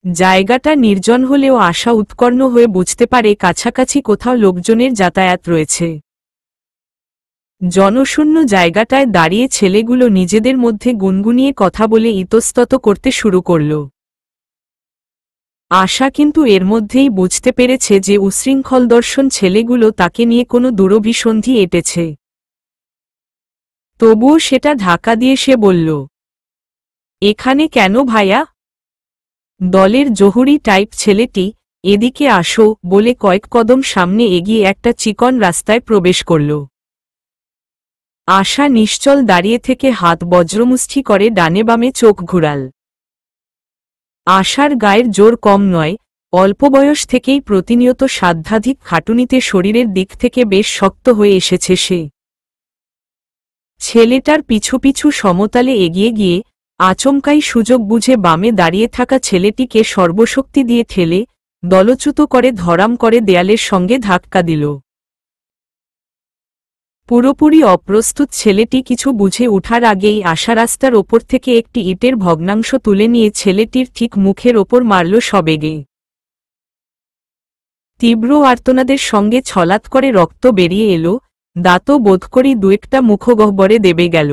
জায়গাটা নির্জন হলেও আশা উৎকর্ণ হয়ে বুঝতে পারে কাছাকাছি কোথাও লোকজনের যাতায়াত রয়েছে। জনশূন্য জায়গাটায় দাঁড়িয়ে ছেলেগুলো নিজেদের মধ্যে গুনগুনিয়ে কথা বলে ইতস্তত করতে শুরু করল। আশা কিন্তু এর মধ্যেই বুঝতে পেরেছে যে উশৃঙ্খল দর্শন ছেলেগুলো তাকে নিয়ে কোনো দুরভিসন্ধি এঁটেছে। তবুও সেটা ঢাকা দিয়ে সে বলল, এখানে কেন ভাইয়া? দলের জহুরি টাইপ ছেলেটি, এদিকে আসো বলে কয়েক কদম সামনে এগিয়ে একটা চিকন রাস্তায় প্রবেশ করল। আশা নিশ্চল দাঁড়িয়ে থেকে হাত বজ্রমুষ্টি করে ডানে বামে চোখ ঘুরাল। আশার গায়ের জোর কম নয়, অল্প বয়স থেকেই প্রতিনিয়ত সাধ্যাধিক খাটুনিতে শরীরের দিক থেকে বেশ শক্ত হয়ে এসেছে সে। ছেলেটার পিছু পিছু সমতলে এগিয়ে গিয়ে আচমকাই সুযোগ বুঝে বামে দাঁড়িয়ে থাকা ছেলেটিকে সর্বশক্তি দিয়ে ঠেলে দলচ্যুত করে ধরাম করে দেয়ালের সঙ্গে ধাক্কা দিল। পুরোপুরি অপ্রস্তুত ছেলেটি কিছু বুঝে ওঠার আগেই আশা রাস্তার ওপর থেকে একটি ইটের ভগ্নাংশ তুলে নিয়ে ছেলেটির ঠিক মুখের ওপর মারল সবেগে। তীব্র আর্তনাদের সঙ্গে ছলাৎ করে রক্ত বেরিয়ে এলো, দাঁতও বোধ করি দুয়েকটা মুখগহ্বরে দেবে গেল।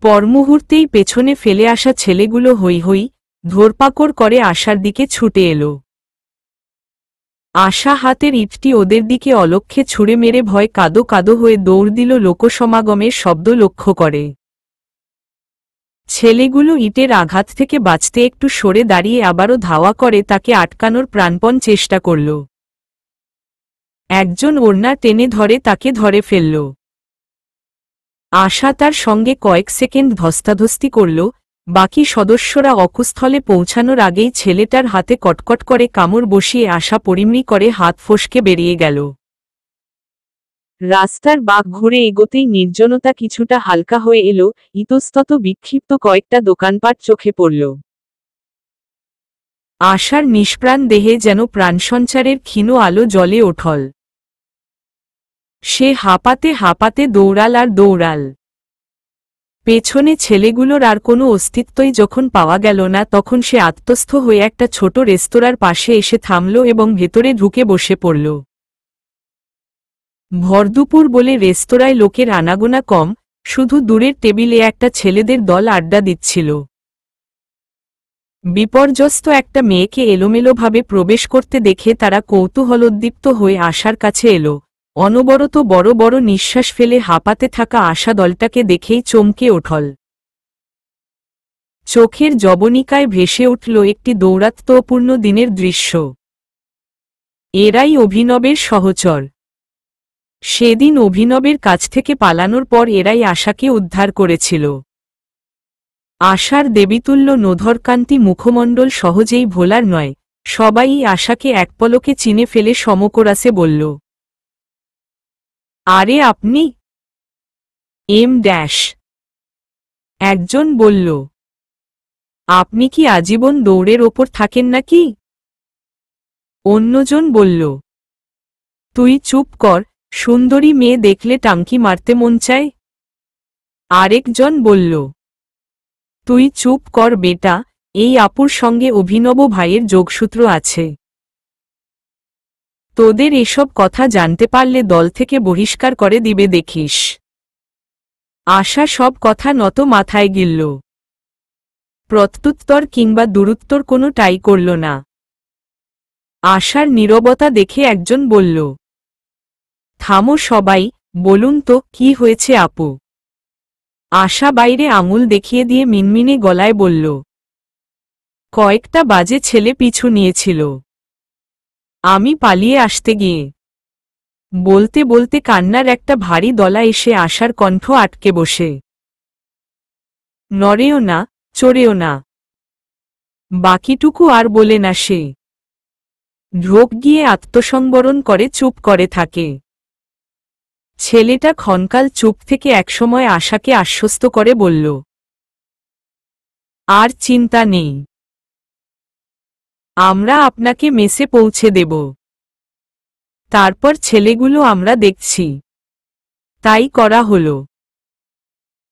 পরমুহূর্তেই পেছনে ফেলে আসা ছেলেগুলো হৈ হৈ ধরপাকড় করে আশার দিকে ছুটে এলো। আশা হাতের ইটটি ওদের দিকে অলক্ষ্যে ছুঁড়ে মেরে ভয় কাদো কাদো হয়ে দৌড় দিল লোকসমাগমের শব্দ লক্ষ্য করে। ছেলেগুলো ইটের আঘাত থেকে বাঁচতে একটু সরে দাঁড়িয়ে আবারও ধাওয়া করে তাকে আটকানোর প্রাণপণ চেষ্টা করল। একজন ওড়না টেনে ধরে তাকে ধরে ফেলল। আশা তার সঙ্গে কয়েক সেকেন্ড ধস্তাধস্তি করল, বাকি সদস্যরা অকুস্থলে পৌঁছানোর আগেই ছেলেটার হাতে কটকট করে কামড় বসিয়ে আশা পরিমরি করে হাত ফসকে বেরিয়ে গেল। রাস্তার বাঁক ঘুরে এগোতেই নির্জনতা কিছুটা হালকা হয়ে এলো, ইতস্তত বিক্ষিপ্ত কয়েকটা দোকানপাট চোখে পড়ল। আশার নিষ্প্রাণ দেহে যেন প্রাণসঞ্চারের ক্ষীণ আলো জ্বলে ওঠল। সে হাঁপাতে হাঁপাতে দৌড়াল আর দৌড়াল। পেছনে ছেলেগুলোর আর কোনো অস্তিত্বই যখন পাওয়া গেল না, তখন সে আত্মস্থ হয়ে একটা ছোট রেস্তোরাঁর পাশে এসে থামল এবং ভেতরে ঢুকে বসে পড়ল। ভরদুপুর বলে রেস্তোরাঁয় লোকের আনাগোনা কম, শুধু দূরের টেবিলে একটা ছেলেদের দল আড্ডা দিচ্ছিল। বিপর্যস্ত একটা মেয়েকে এলোমেলোভাবে প্রবেশ করতে দেখে তারা কৌতূহলোদ্দীপ্ত হয়ে আশার কাছে এলো। অনবরত বড় বড় নিঃশ্বাস ফেলে হাঁপাতে থাকা আশা দলটাকে দেখেই চমকে ওঠল। চোখের জবনিকায় ভেসে উঠল একটি দৌরাত্ম্যপূর্ণ দিনের দৃশ্য। এরাই অভিনবের সহচর। সেদিন অভিনবের কাছ থেকে পালানোর পর এরাই আশাকে উদ্ধার করেছিল। আশার দেবীতুল্য নোধরকান্তি মুখমণ্ডল সহজেই ভোলার নয়, সবাই আশাকে এক পলকে চিনে ফেলে সমকরাসে বলল, আরে আপনি? M dash. একজন বলল, আপনি কি আজীবন দৌড়ের ওপর থাকেন নাকি? অন্যজন বলল, তুই চুপ কর, সুন্দরী মেয়ে দেখলে টাঙ্কি মারতে মন চায়। আরেকজন বলল, তুই চুপ কর বেটা, এই আপুর সঙ্গে অভিনব ভাইয়ের যোগসূত্র আছে। তোদের এসব কথা জানতে পারলে দল থেকে বহিষ্কার করে দিবে দেখিস। আশা সব কথা নত মাথায় গিলল। প্রত্যুত্তর কিংবা দুরুত্তর কোনো টাই করল না। আশার নীরবতা দেখে একজন বলল, থামো সবাই, বলুন তো কি হয়েছে আপু? আশা বাইরে আঙুল দেখিয়ে দিয়ে মিনমিনে গলায় বলল, কয়েকটা বাজে ছেলে পিছু নিয়েছিল। আমি পালিয়ে আসতে গিয়ে। বলতে বলতে কান্নার একটা ভারী দলা এসে আশার কণ্ঠ আটকে বসে। নড়েও না, চড়েও না। বাকিটুকু আর বলে না সে। ঢোক গিয়ে আত্মসংবরণ করে চুপ করে থাকে। ছেলেটা ক্ষণকাল চুপ থেকে একসময় আশাকে আশ্বস্ত করে বলল, আর চিন্তা নেই, আমরা আপনাকে মেসে পৌঁছে দেব। তারপর ছেলেগুলো আমরা দেখছি। তাই করা হলো।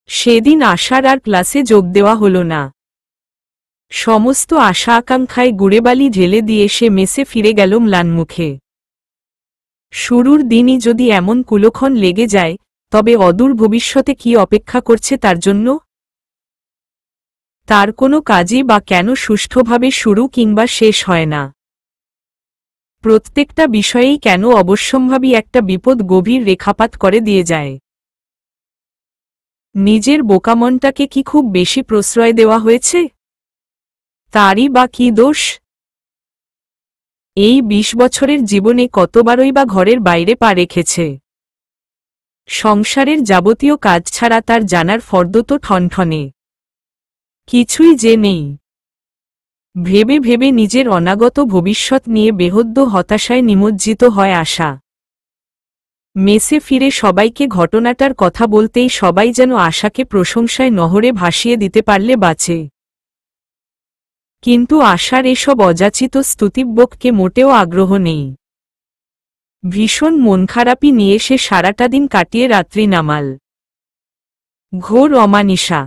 সেদিন আশার আর ক্লাসে যোগ দেওয়া হলো না। সমস্ত আশা আকাঙ্ক্ষায় গুড়েবালি ঢেলে দিয়ে সে মেসে ফিরে গেল ম্লানমুখে। শুরুর দিনই যদি এমন কুলক্ষণ লেগে যায়, তবে অদূর ভবিষ্যতে কি অপেক্ষা করছে তার জন্য? তার কোনো কাজই বা কেন সুষ্ঠুভাবে শুরু কিংবা শেষ হয় না? প্রত্যেকটা বিষয়েই কেন অবশ্যম্ভাবী একটা বিপদ গভীর রেখাপাত করে দিয়ে যায়? নিজের বোকামনটাকে কি খুব বেশি প্রশ্রয় দেওয়া হয়েছে? তারই বা কি দোষ? এই ২০ বছরের জীবনে কতবারই বা ঘরের বাইরে পা রেখেছে। সংসারের যাবতীয় কাজ ছাড়া তার জানার ফর্দ তো ঠনঠনে। কিছুই যে নেই। ভেবে ভেবে নিজের অনাগত ভবিষ্যৎ নিয়ে বেহদ্দ হতাশায় নিমজ্জিত হয় আশা। মেসে ফিরে সবাইকে ঘটনাটার কথা বলতেই সবাই যেন আশাকে প্রশংসায় নহরে ভাসিয়ে দিতে পারলে বাঁচে। কিন্তু আশার এসব অযাচিত স্তুতিব্যকে মোটেও আগ্রহ নেই। ভীষণ মনখারাপি নিয়ে সে সারাটা দিন কাটিয়ে রাত্রি নামাল। ঘোর অমানিশা।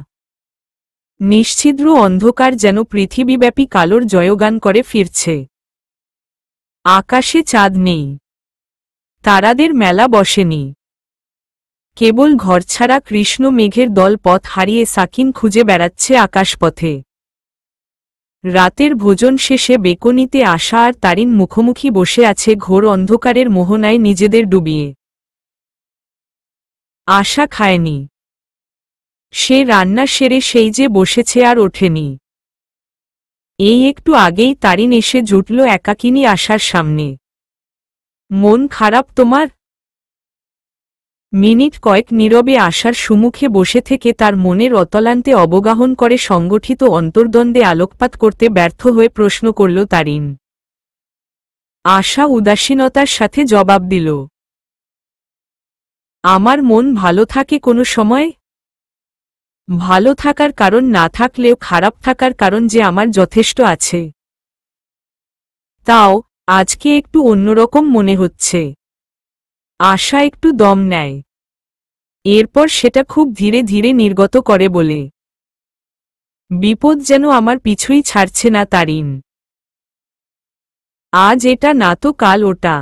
নিশ্ছিদ্র অন্ধকার যেন পৃথিবীব্যাপী কালোর জয়গান করে ফিরছে। আকাশে চাঁদ নেই। তারাদের মেলা বসেনি। কেবল ঘরছাড়া কৃষ্ণ মেঘের দল পথ হারিয়ে সাকিন খুঁজে বেড়াচ্ছে আকাশপথে। রাতের ভোজন শেষে বেকনিতে আশা আর তারিন মুখোমুখি বসে আছে ঘোর অন্ধকারের মোহনায় নিজেদের ডুবিয়ে। আশা খায়নি। সে রান্না সেরে সেই যে বসেছে আর ওঠেনি। এই একটু আগেই তারিন এসে জুটল একাকিনী আশার সামনে। মন খারাপ তোমার? মিনিট কয়েক নীরবে আশার সুমুখে বসে থেকে তার মনের অতলান্তে অবগাহন করে সংগঠিত অন্তর্দ্বন্দ্বে আলোকপাত করতে ব্যর্থ হয়ে প্রশ্ন করল তারিন। আশা উদাসীনতার সাথে জবাব দিল, আমার মন ভালো থাকে কোনো সময়? ভালো থাকার কারণ না থাকলেও খারাপ থাকার কারণ যে আমার যথেষ্ট আছে। তাও আজকে একটু অন্যরকম মনে হচ্ছে। আশা একটু দম নেয়, এরপর সেটা খুব ধীরে ধীরে নির্গত করে বলে, বিপদ যেন আমার পিছুই ছাড়ছে না তারিন। আজ এটা না তো কাল ওটা।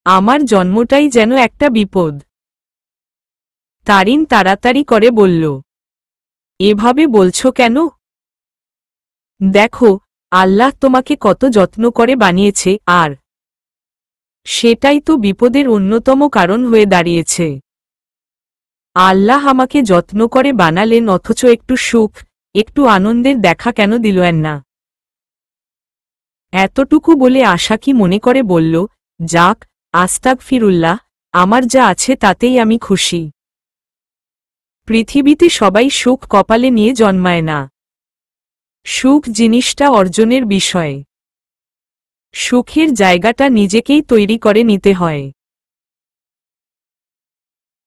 আমার জন্মটাই যেন একটা বিপদ। তারিন তাড়াতাড়ি করে বলল, এভাবে বলছো কেন? দেখো, আল্লাহ তোমাকে কত যত্ন করে বানিয়েছে, আর সেটাই তো বিপদের অন্যতম কারণ হয়ে দাঁড়িয়েছে। আল্লাহ আমাকে যত্ন করে বানালেন, অথচ একটু সুখ, একটু আনন্দের দেখা কেন দিলেন না? এতটুকু বলে আশা কি মনে করে বলল, যাক, আস্তাগফিরুল্লাহ, আমার যা আছে তাতেই আমি খুশি। পৃথিবীতে সবাই সুখ কপালে নিয়ে জন্মায় না। সুখ জিনিসটা অর্জনের বিষয়। সুখের জায়গাটা নিজেকেই তৈরি করে নিতে হয়।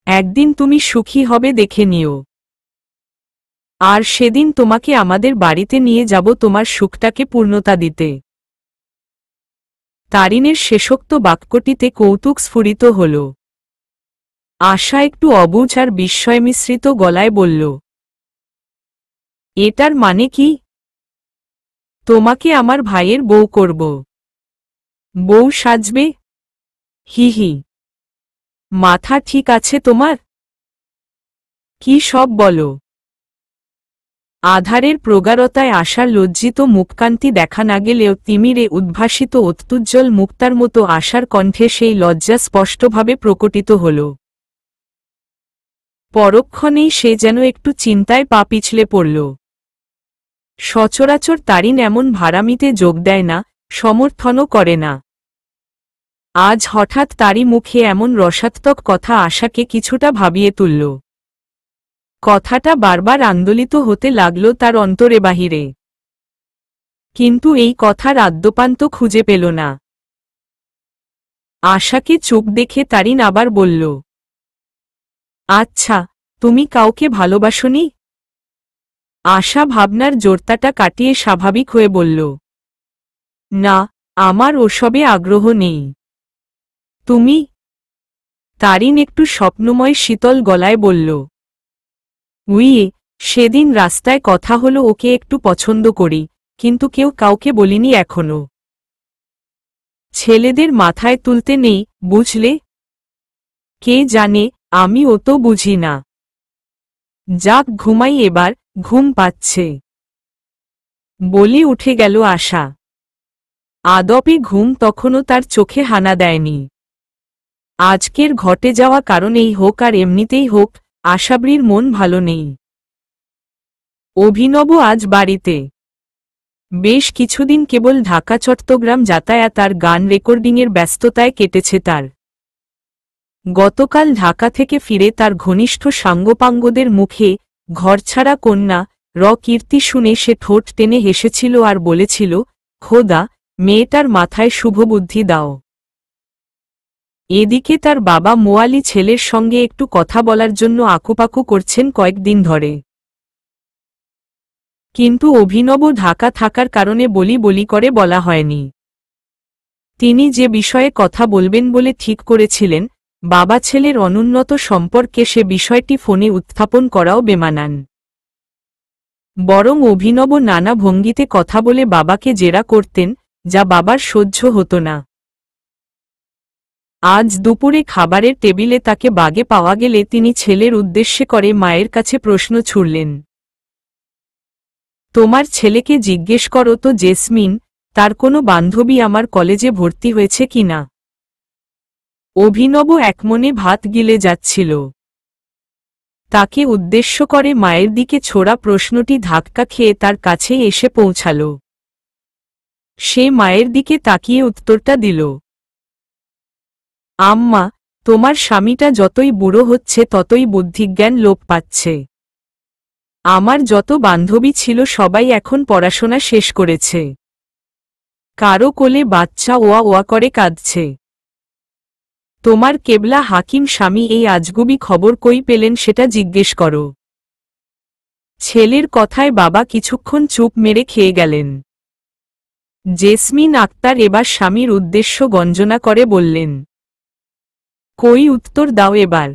একদিন তুমি সুখী হবে দেখে নিও। আর সেদিন তোমাকে আমাদের বাড়িতে নিয়ে যাব তোমার সুখটাকে পূর্ণতা দিতে। তারিনের শেষোক্ত বাক্যটিতে কৌতুক স্ফুরিত হল। আশা একটু অবুঝ আর বিস্ময় মিশ্রিত গলায় বলল, এটার মানে কি? তোমাকে আমার ভাইয়ের বউ করব। বউ সাজবে? হি হি। মাথা ঠিক আছে তোমার? কি সব বলো? আধারের প্রগাঢ়তায় আশার লজ্জিত মুখকান্তি দেখা না গেলেও তিমিরে উদ্ভাসিত অত্যুজ্জ্বল মুক্তার মতো আশার কণ্ঠে সেই লজ্জা স্পষ্টভাবে প্রকটিত হল। পরক্ষণেই সে যেন একটু চিন্তায় পা পিছলে পড়ল। সচরাচর তারিন এমন ভাড়ামিতে যোগ দেয় না, সমর্থনও করে না। আজ হঠাৎ তারই মুখে এমন রসাত্মক কথা আশাকে কিছুটা ভাবিয়ে তুলল। কথাটা বারবার আন্দোলিত হতে লাগল তার অন্তরে বাহিরে। কিন্তু এই কথার আদ্যপান্ত খুঁজে পেল না। আশাকে চুপ দেখে তারিন আবার বলল, আচ্ছা, তুমি কাউকে ভালোবাসোনি? আশা ভাবনার জোরতাটা কাটিয়ে স্বাভাবিক হয়ে বলল, না, আমার ওসবে আগ্রহ নেই। তুমি? তারিন একটু স্বপ্নময় শীতল গলায় বলল, উইয়ে, সেদিন রাস্তায় কথা হলো ওকে একটু পছন্দ করি, কিন্তু কেউ কাউকে বলিনি এখনো। ছেলেদের মাথায় তুলতে নেই, বুঝলে? কে জানে, আমি ও তো বুঝি না। যাক, ঘুমাই এবার, ঘুম পাচ্ছে। বলি উঠে গেল আশা। আদপে ঘুম তখনও তার চোখে হানা দেয়নি। আজকের ঘটে যাওয়া কারণেই হোক আর এমনিতেই হোক, আশাবৃর মন ভালো নেই। অভিনব আজ বাড়িতে। বেশ কিছুদিন কেবল ঢাকা চট্টগ্রাম যাতায়াত আর গান রেকর্ডিংয়ের ব্যস্ততায় কেটেছে তার। গতকাল ঢাকা থেকে ফিরে তার ঘনিষ্ঠ সাঙ্গপাঙ্গদের মুখে ঘরছাড়া কন্যা কীর্তি শুনে সে ঠোঁট টেনে হেসেছিল আর বলেছিল, খোদা, মেয়েটার মাথায় শুভবুদ্ধি দাও। এদিকে তার বাবা মোয়ালি ছেলের সঙ্গে একটু কথা বলার জন্য আকুপাকু করছেন কয়েকদিন ধরে। কিন্তু অভিনব ঢাকা থাকার কারণে বলি বলি করে বলা হয়নি। তিনি যে বিষয়ে কথা বলবেন বলে ঠিক করেছিলেন, বাবা ছেলের অনুন্নত সম্পর্কে, সে বিষয়টি ফোনে উত্থাপন করাও বেমানান। বরং অভিনব নানা ভঙ্গিতে কথা বলে বাবাকে জেরা করতেন, যা বাবার সহ্য হতো না। আজ দুপুরে খাবারের টেবিলে তাকে বাগে পাওয়া গেলে তিনি ছেলের উদ্দেশ্যে করে মায়ের কাছে প্রশ্ন ছুড়লেন, তোমার ছেলেকে জিজ্ঞেস করো তো জেসমিন, তার কোনো বান্ধবী আমার কলেজে ভর্তি হয়েছে কিনা? অভিনব একমনে ভাত গিলে যাচ্ছিল। তাকে উদ্দেশ্য করে মায়ের দিকে ছোড়া প্রশ্নটি ধাক্কা খেয়ে তার কাছেই এসে পৌঁছাল। সে মায়ের দিকে তাকিয়ে উত্তরটা দিল, আম্মা, তোমার স্বামীটা যতই বুড়ো হচ্ছে ততই বুদ্ধিজ্ঞান লোপ পাচ্ছে। আমার যত বান্ধবী ছিল সবাই এখন পড়াশোনা শেষ করেছে। কারো কোলে বাচ্চা ওয়া ওয়া করে কাঁদছে। তোমার কেবলা হাকিম স্বামী এই আজগুবি খবর কই পেলেন সেটা জিজ্ঞেস করো। ছেলের কথায় বাবা কিছুক্ষণ চুপ মেরে খেয়ে গেলেন। জেসমিন আক্তার এবার স্বামীর উদ্দেশ্য গঞ্জনা করে বললেন, কই উত্তর দাও এবার।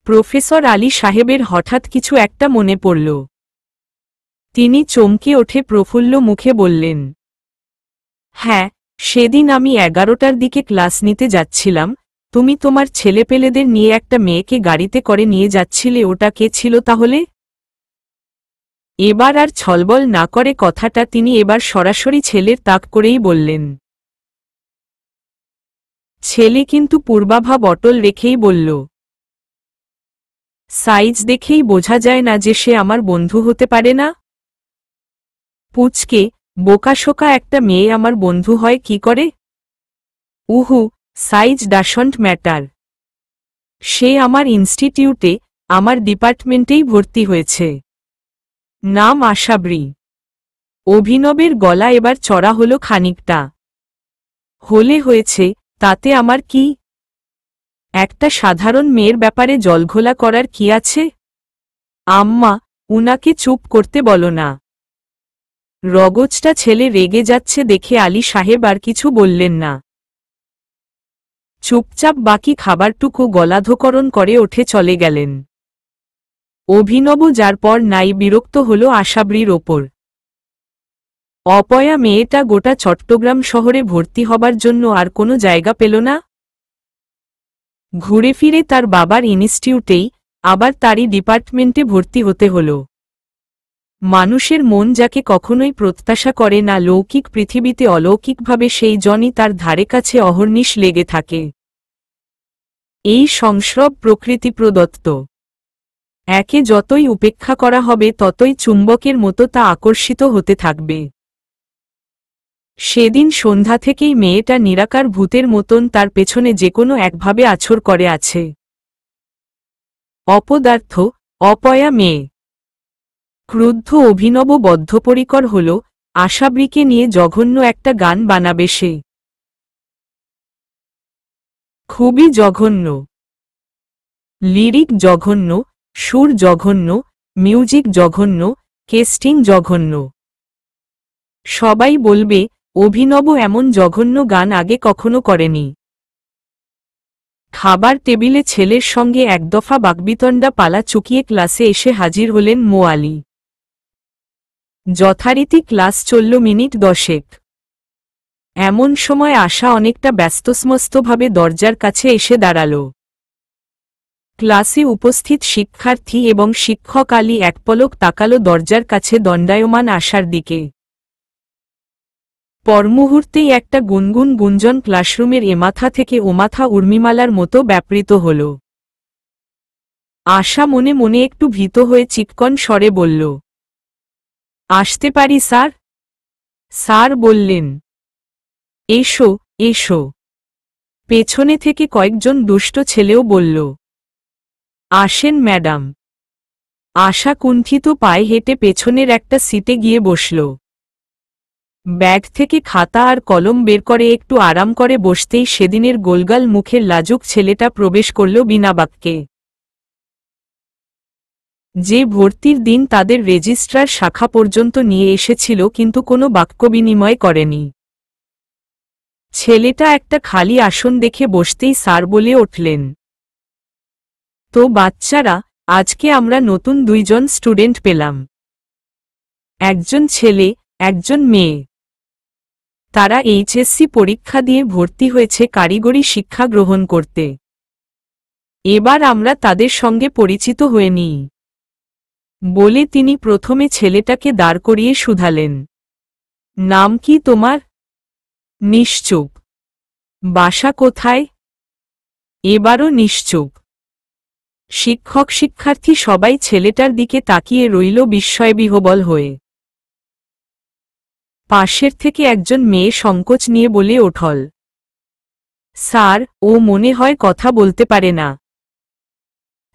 প্রফেসর আলী সাহেবের হঠাৎ কিছু একটা মনে পড়ল। তিনি চমকে ওঠে প্রফুল্ল মুখে বললেন, হ্যাঁ, সেদিন আমি 11টার দিকে ক্লাস নিতে যাচ্ছিলাম, তুমি তোমার ছেলেপেলেদের নিয়ে একটা মেয়েকে গাড়িতে করে নিয়ে যাচ্ছিলে, ওটা কে ছিল তাহলে? এবার আর ছলবল না করে কথাটা তিনি এবার সরাসরি ছেলের তাক করেই বললেন। ছেলে কিন্তু পূর্বাভাব অটল রেখেই বলল, সাইজ দেখেই বোঝা যায় না যে সে আমার বন্ধু হতে পারে না? পুচকে বোকাশোকা একটা মেয়ে আমার বন্ধু হয় কি করে? উহু, সাইজ ডাসন্ট ম্যাটার। সে আমার ইনস্টিটিউটে, আমার ডিপার্টমেন্টেই ভর্তি হয়েছে। নাম আশাবরী। অভিনবের গলা এবার চড়া হলো খানিকটা। হলে হয়েছে, তাতে আমার কি? একটা সাধারণ মেয়ের ব্যাপারে জলঘোলা করার কি আছে? আম্মা, উনাকে চুপ করতে বলো না। রগজটা ছেলে রেগে যাচ্ছে দেখে আলী সাহেব আর কিছু বললেন না। চুপচাপ বাকি খাবারটুকু গলাধকরণ করে উঠে চলে গেলেন। অভিনব যার পর নাই বিরক্ত হল আশাবরীর ওপর। অপয়া মেয়েটা গোটা চট্টগ্রাম শহরে ভর্তি হবার জন্য আর কোনো জায়গা পেল না। ঘুরে ফিরে তার বাবার ইনস্টিটিউটেই, আবার তারই ডিপার্টমেন্টে ভর্তি হতে হল। মানুষের মন যাকে কখনোই প্রত্যাশা করে না লৌকিক পৃথিবীতে অলৌকিকভাবে সেই জনই তার ধারে কাছে অহর্নিশ লেগে থাকে। এই সংস্রব প্রকৃতি প্রদত্ত। একে যতই উপেক্ষা করা হবে ততই চুম্বকের মতো তা আকর্ষিত হতে থাকবে। সেদিন সন্ধ্যা থেকেই মেয়েটা নিরাকার ভূতের মতন তার পেছনে যেকোনো একভাবে আছর করে আছে। অপদার্থ, অপয়া মেয়ে। ক্রুদ্ধ অভিনব বদ্ধপরিকর হল, আশাবরীকে নিয়ে জঘন্য একটা গান বানাবে সে। খুবই জঘন্য। লিরিক জঘন্য, সুর জঘন্য, মিউজিক জঘন্য, কেস্টিং জঘন্য। সবাই বলবে, অভিনব এমন জঘন্য গান আগে কখনো করেনি। খাবার টেবিলে ছেলের সঙ্গে একদফা বাকবিতণ্ডা পালা চুকিয়ে ক্লাসে এসে হাজির হলেন মো আলী। যথারীতি ক্লাস চলল মিনিট 10। এমন সময় আশা অনেকটা ব্যস্তস্মস্তভাবে দরজার কাছে এসে দাঁড়াল। ক্লাসে উপস্থিত শিক্ষার্থী এবং শিক্ষক আলী এক পলক তাকাল দরজার কাছে দণ্ডায়মান আশার দিকে। পরমুহূর্তেই একটা গুনগুন গুঞ্জন ক্লাসরুমের এমাথা থেকে ওমাথা উর্মিমালার মতো ব্যাপৃত হল। আশা মনে মনে একটু ভীত হয়ে চিকন স্বরে বলল, আসতে পারি স্যার? স্যার বললেন, এসো এসো। পেছনে থেকে কয়েকজন দুষ্ট ছেলেও বলল, আসেন ম্যাডাম। আশা কুণ্ঠিত পায়ে হেঁটে পেছনের একটা সিটে গিয়ে বসল। ব্যাগ থেকে খাতা আর কলম বের করে একটু আরাম করে বসতেই সেদিনের গোলগাল মুখের লাজুক ছেলেটা প্রবেশ করল বিনা বাক্যে। যে ভর্তির দিন তাদের রেজিস্ট্রার শাখা পর্যন্ত নিয়ে এসেছিল কিন্তু কোনো বাক্য বিনিময় করেনি। ছেলেটা একটা খালি আসন দেখে বসতেই স্যার বলে উঠলেন, তো বাচ্চারা, আজকে আমরা নতুন 2 জন স্টুডেন্ট পেলাম। একজন ছেলে, একজন মেয়ে। তারা এইচএসসি পরীক্ষা দিয়ে ভর্তি হয়েছে কারিগরি শিক্ষা গ্রহণ করতে। এবার আমরা তাদের সঙ্গে পরিচিত হয়ে নিই বলে তিনি প্রথমে ছেলেটাকে দাঁড় করিয়ে শুধালেন, নাম কি তোমার? নিশ্চুপ। বাসা কোথায়? এবারও নিশ্চুপ। শিক্ষক শিক্ষার্থী সবাই ছেলেটার দিকে তাকিয়ে রইল বিস্ময়বিহ্বল হয়ে। পাশের থেকে একজন মেয়ে সংকোচ নিয়ে বলে ওঠল, স্যার, ও মনে হয় কথা বলতে পারে না।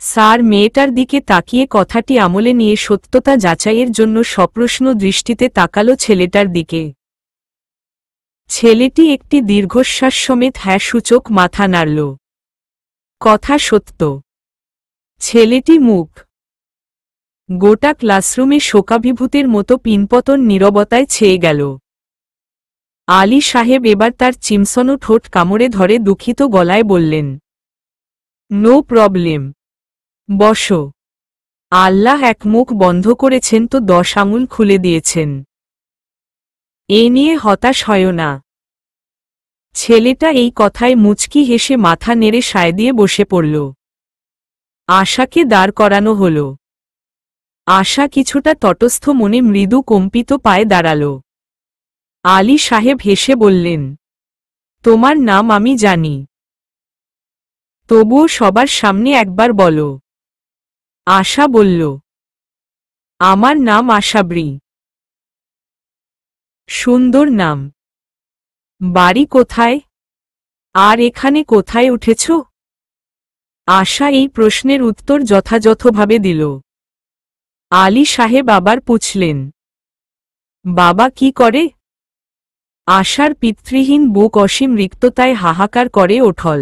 স্যার মেয়েটার দিকে তাকিয়ে কথাটি আমলে নিয়ে সত্যতা যাচাইয়ের জন্য সপ্রশ্ন দৃষ্টিতে তাকালো ছেলেটার দিকে। ছেলেটি একটি দীর্ঘশ্বাস সমেত হ্যাঁ সূচক মাথা নাড়ল। কথা সত্য। ছেলেটি মুখ। গোটা ক্লাসরুমে শোকাভিভূতের মতো পিনপতন নীরবতায় ছেয়ে গেল। আলী সাহেব এবার তার চিমসনো ঠোঁট কামড়ে ধরে দুঃখিত গলায় বললেন, নো প্রবলেম, বসো। আল্লাহ এক মুখ বন্ধ করেছেন তো 10 আঙুল খুলে দিয়েছেন। এ নিয়ে হতাশ হয় না। ছেলেটা এই কথায় মুচকি হেসে মাথা নেড়ে সায় দিয়ে বসে পড়ল। আশাকে দাঁড় করানো হল। আশা কিছুটা তটস্থ মনে মৃদু কম্পিত পায়ে দাঁড়াল। আলী সাহেব হেসে বললেন, তোমার নাম আমি জানি, তবুও সবার সামনে একবার বলো। আশা বলল, আমার নাম আশাবরী। সুন্দর নাম। বাড়ি কোথায়? আর এখানে কোথায় উঠেছ? আশা এই প্রশ্নের উত্তর যথাযথভাবে দিল। আলী সাহেব আবার পুছলেন, বাবা কি করে? আশার পিতৃহীন বুক অসীম রিক্ততায় হাহাকার করে ওঠল।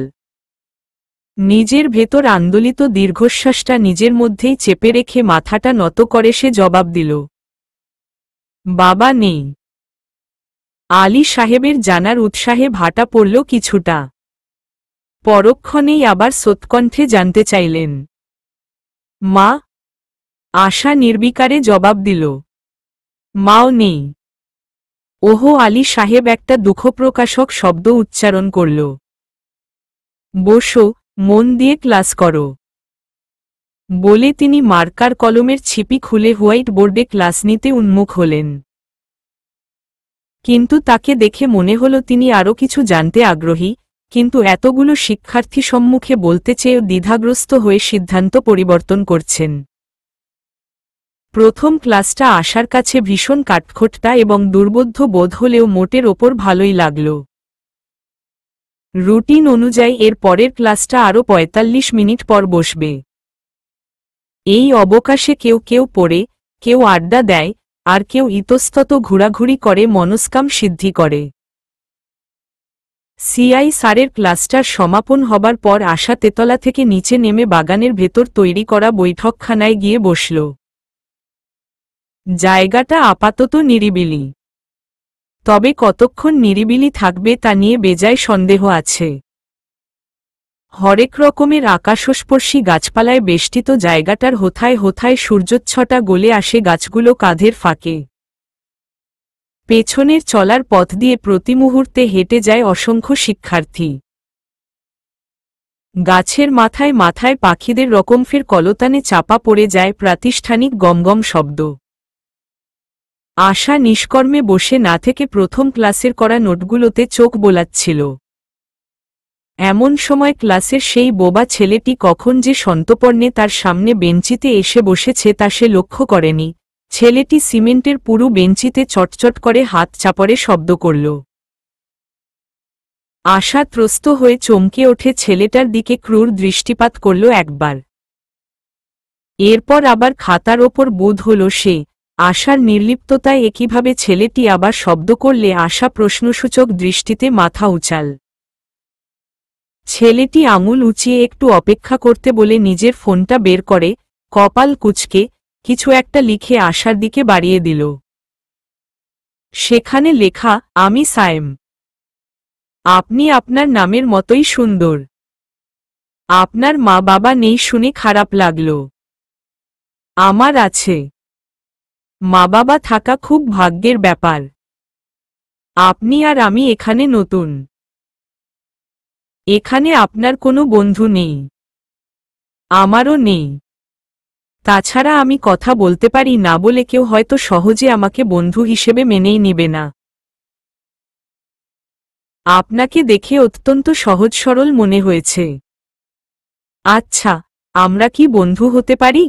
নিজের ভেতর আন্দোলিত দীর্ঘশ্বাসটা নিজের মধ্যেই চেপে রেখে মাথাটা নত করে সে জবাব দিল, বাবা নেই। আলী সাহেবের জানার উৎসাহে ভাটা পড়ল কিছুটা। পরক্ষণেই আবার সোৎকণ্ঠে জানতে চাইলেন, মা? আশা নির্বিকারে জবাব দিল, মাও নেই। ওহো! আলী সাহেব একটা দুঃখপ্রকাশক শব্দ উচ্চারণ করল। বসো, মন দিয়ে ক্লাস করো, বলে তিনি মার্কার কলমের ছিপি খুলে হোয়াইট বোর্ডে ক্লাস নিতে উন্মুখ হলেন। কিন্তু তাকে দেখে মনে হল তিনি আরও কিছু জানতে আগ্রহী, কিন্তু এতগুলো শিক্ষার্থী সম্মুখে বলতে চেয়েও দ্বিধাগ্রস্ত হয়ে সিদ্ধান্ত পরিবর্তন করছেন। প্রথম ক্লাসটা আশার কাছে ভীষণ কাঠখোট্টা এবং দুর্বোধ্য বোধ হলেও মোটের ওপর ভালোই লাগল। রুটিন অনুযায়ী এর পরের ক্লাসটা আরও 45 মিনিট পর বসবে। এই অবকাশে কেউ কেউ পড়ে, কেউ আড্ডা দেয়, আর কেউ ইতস্তত ঘোরাঘুরি করে মনস্কাম সিদ্ধি করে। সিআই স্যারের ক্লাসটার সমাপন হবার পর আশা তেতলা থেকে নিচে নেমে বাগানের ভেতর তৈরি করা বৈঠকখানায় গিয়ে বসল। জায়গাটা আপাতত নিরিবিলি, তবে কতক্ষণ নিরিবিলি থাকবে তা নিয়ে বেজায় সন্দেহ আছে। হরেক রকমের আকাশস্পর্শী গাছপালায় বেষ্টিত জায়গাটার হোথায় হোথায় সূর্যোচ্ছটা গলে আসে গাছগুলো কাঁধের ফাঁকে। পেছনের চলার পথ দিয়ে প্রতি মুহূর্তে হেঁটে যায় অসংখ্য শিক্ষার্থী। গাছের মাথায় মাথায় পাখিদের রকমফের কলতানে চাপা পড়ে যায় প্রাতিষ্ঠানিক গমগম শব্দ। আশা নিষ্কর্মে বসে না থেকে প্রথম ক্লাসের করা নোটগুলোতে চোখ বোলাচ্ছিল। এমন সময় ক্লাসের সেই বোবা ছেলেটি কখন যে সন্তর্পণে তার সামনে বেঞ্চিতে এসে বসেছে তা সে লক্ষ্য করেনি। ছেলেটি সিমেন্টের পুরু বেঞ্চিতে চটচট করে হাত চাপড়ে শব্দ করল। আশা ত্রস্ত হয়ে চমকে ওঠে ছেলেটার দিকে ক্রূর দৃষ্টিপাত করল একবার। এরপর আবার খাতার ওপর বোধ হল সে। আশার নির্লিপ্ততায় একইভাবে ছেলেটি আবার শব্দ করলে আশা প্রশ্নসূচক দৃষ্টিতে মাথা উচাল। ছেলেটি আঙুল উঁচিয়ে একটু অপেক্ষা করতে বলে নিজের ফোনটা বের করে, কপাল কুঁচকে কিছু একটা লিখে আশার দিকে বাড়িয়ে দিল। সেখানে লেখা, আমি সায়েম। আপনি আপনার নামের মতোই সুন্দর। আপনার মা বাবা নেই শুনে খারাপ লাগল। আমার আছে। মা বাবা থাকা খুব ভাগ্যের ব্যাপার। আপনি আর আমি এখানে নতুন। এখানে আপনার কোনো বন্ধু নেই। আমারও নেই। তাছাড়া আমি কথা বলতে পারি না বলে কেউ হয়তো সহজে আমাকে বন্ধু হিসেবে মেনেই নিবে না। আপনাকে দেখে অত্যন্ত সহজ সরল মনে হয়েছে। আচ্ছা, আমরা কি বন্ধু হতে পারি?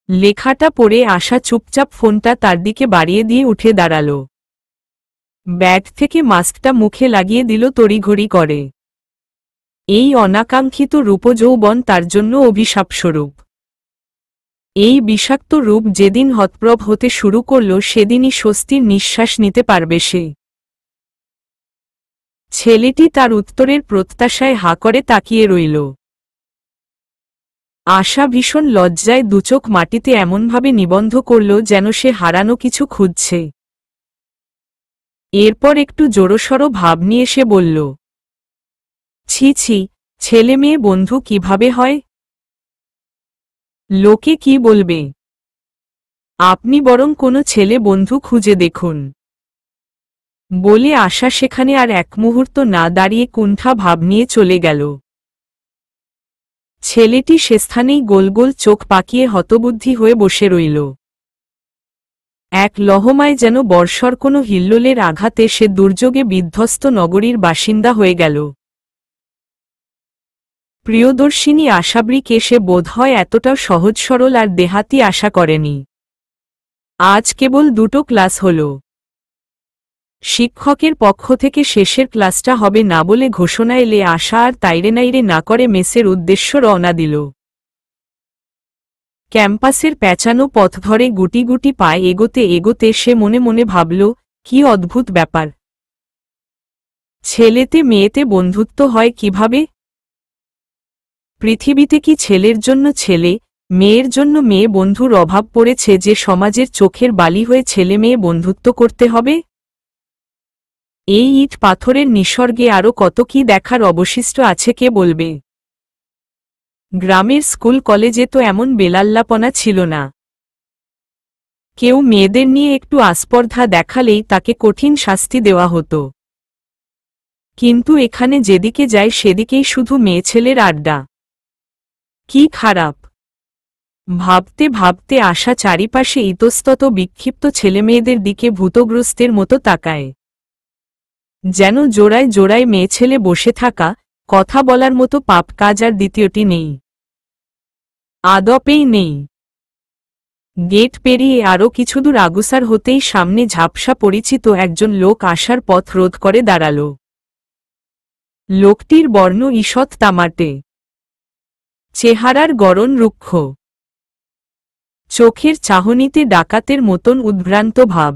লেখাটা পড়ে আশা চুপচাপ ফোনটা তার দিকে বাড়িয়ে দিয়ে উঠে দাঁড়াল। ব্যাগ থেকে মাস্কটা মুখে লাগিয়ে দিল তড়িঘড়ি করে। এই অনাকাঙ্ক্ষিত রূপযৌবন তার জন্য অভিশাপস্বরূপ। এই বিষাক্ত রূপ যেদিন হতপ্রভ হতে শুরু করল সেদিনই স্বস্তির নিঃশ্বাস নিতে পারবে সে। ছেলেটি তার উত্তরের প্রত্যাশায় হা করে তাকিয়ে রইল। আশা ভীষণ লজ্জায় দুচোখ মাটিতে এমনভাবে নিবন্ধ করল যেন সে হারানো কিছু খুঁজছে। এরপর একটু জোরসড় ভাব নিয়ে সে বলল, ছি ছি, ছেলে মেয়ে বন্ধু কিভাবে হয়? লোকে কি বলবে? আপনি বরং কোনো ছেলে বন্ধু খুঁজে দেখুন। বলে আশা সেখানে আর এক মুহূর্ত না দাঁড়িয়ে কুণ্ঠা ভাব নিয়ে চলে গেল। ছেলেটি সে স্থানেই গোল গোল চোখ পাকিয়ে হতবুদ্ধি হয়ে বসে রইল। এক লহমায় যেন বর্ষর কোনো হিল্লোলের আঘাতে সে দুর্যোগে বিধ্বস্ত নগরীর বাসিন্দা হয়ে গেল। প্রিয়দর্শিনী আশাবরীকে সে বোধহয় এতটাও সহজ সরল আর দেহাতি আশা করেনি। আজ কেবল 2টো ক্লাস হল। শিক্ষকের পক্ষ থেকে শেষের ক্লাসটা হবে না বলে ঘোষণা এলে আশা আর তাইরে নাইরে না করে মেসের উদ্দেশ্য রওনা দিল। ক্যাম্পাসের প্যাঁচানো পথ ধরে গুটি গুটি পায়ে এগোতে এগোতে সে মনে মনে ভাবল, কি অদ্ভুত ব্যাপার! ছেলেতে মেয়েতে বন্ধুত্ব হয় কিভাবে? পৃথিবীতে কি ছেলের জন্য ছেলে, মেয়ের জন্য মেয়ে বন্ধুর অভাব পড়েছে যে সমাজের চোখের বালি হয়ে ছেলে মেয়ে বন্ধুত্ব করতে হবে? এই ইট পাথরের নিসর্গে আরও কত কি দেখার অবশিষ্ট আছে কে বলবে? গ্রামের স্কুল কলেজে তো এমন বেলাল্লাপনা ছিল না। কেউ মেয়েদের নিয়ে একটু আস্পর্ধা দেখালেই তাকে কঠিন শাস্তি দেওয়া হতো। কিন্তু এখানে যেদিকে যায় সেদিকেই শুধু মেয়েছেলের আড্ডা। কি খারাপ! ভাবতে ভাবতে আশা চারিপাশে ইতস্তত বিক্ষিপ্ত ছেলেমেয়েদের দিকে ভূতগ্রস্তের মতো তাকায়। যেন জোড়ায় জোড়ায় মেয়েছেলে বসে থাকা, কথা বলার মতো পাপ কাজ আর দ্বিতীয়টি নেই, আদপেই নেই। গেট পেরিয়ে আরও কিছুদূর আগুসার হতেই সামনে ঝাপসা পরিচিত একজন লোক আসার পথ রোধ করে দাঁড়াল। লোকটির বর্ণ ঈষৎ তামাটে, চেহারার গড়ন রুক্ষ, চোখের চাহনিতে ডাকাতের মতন উদ্ভ্রান্ত ভাব।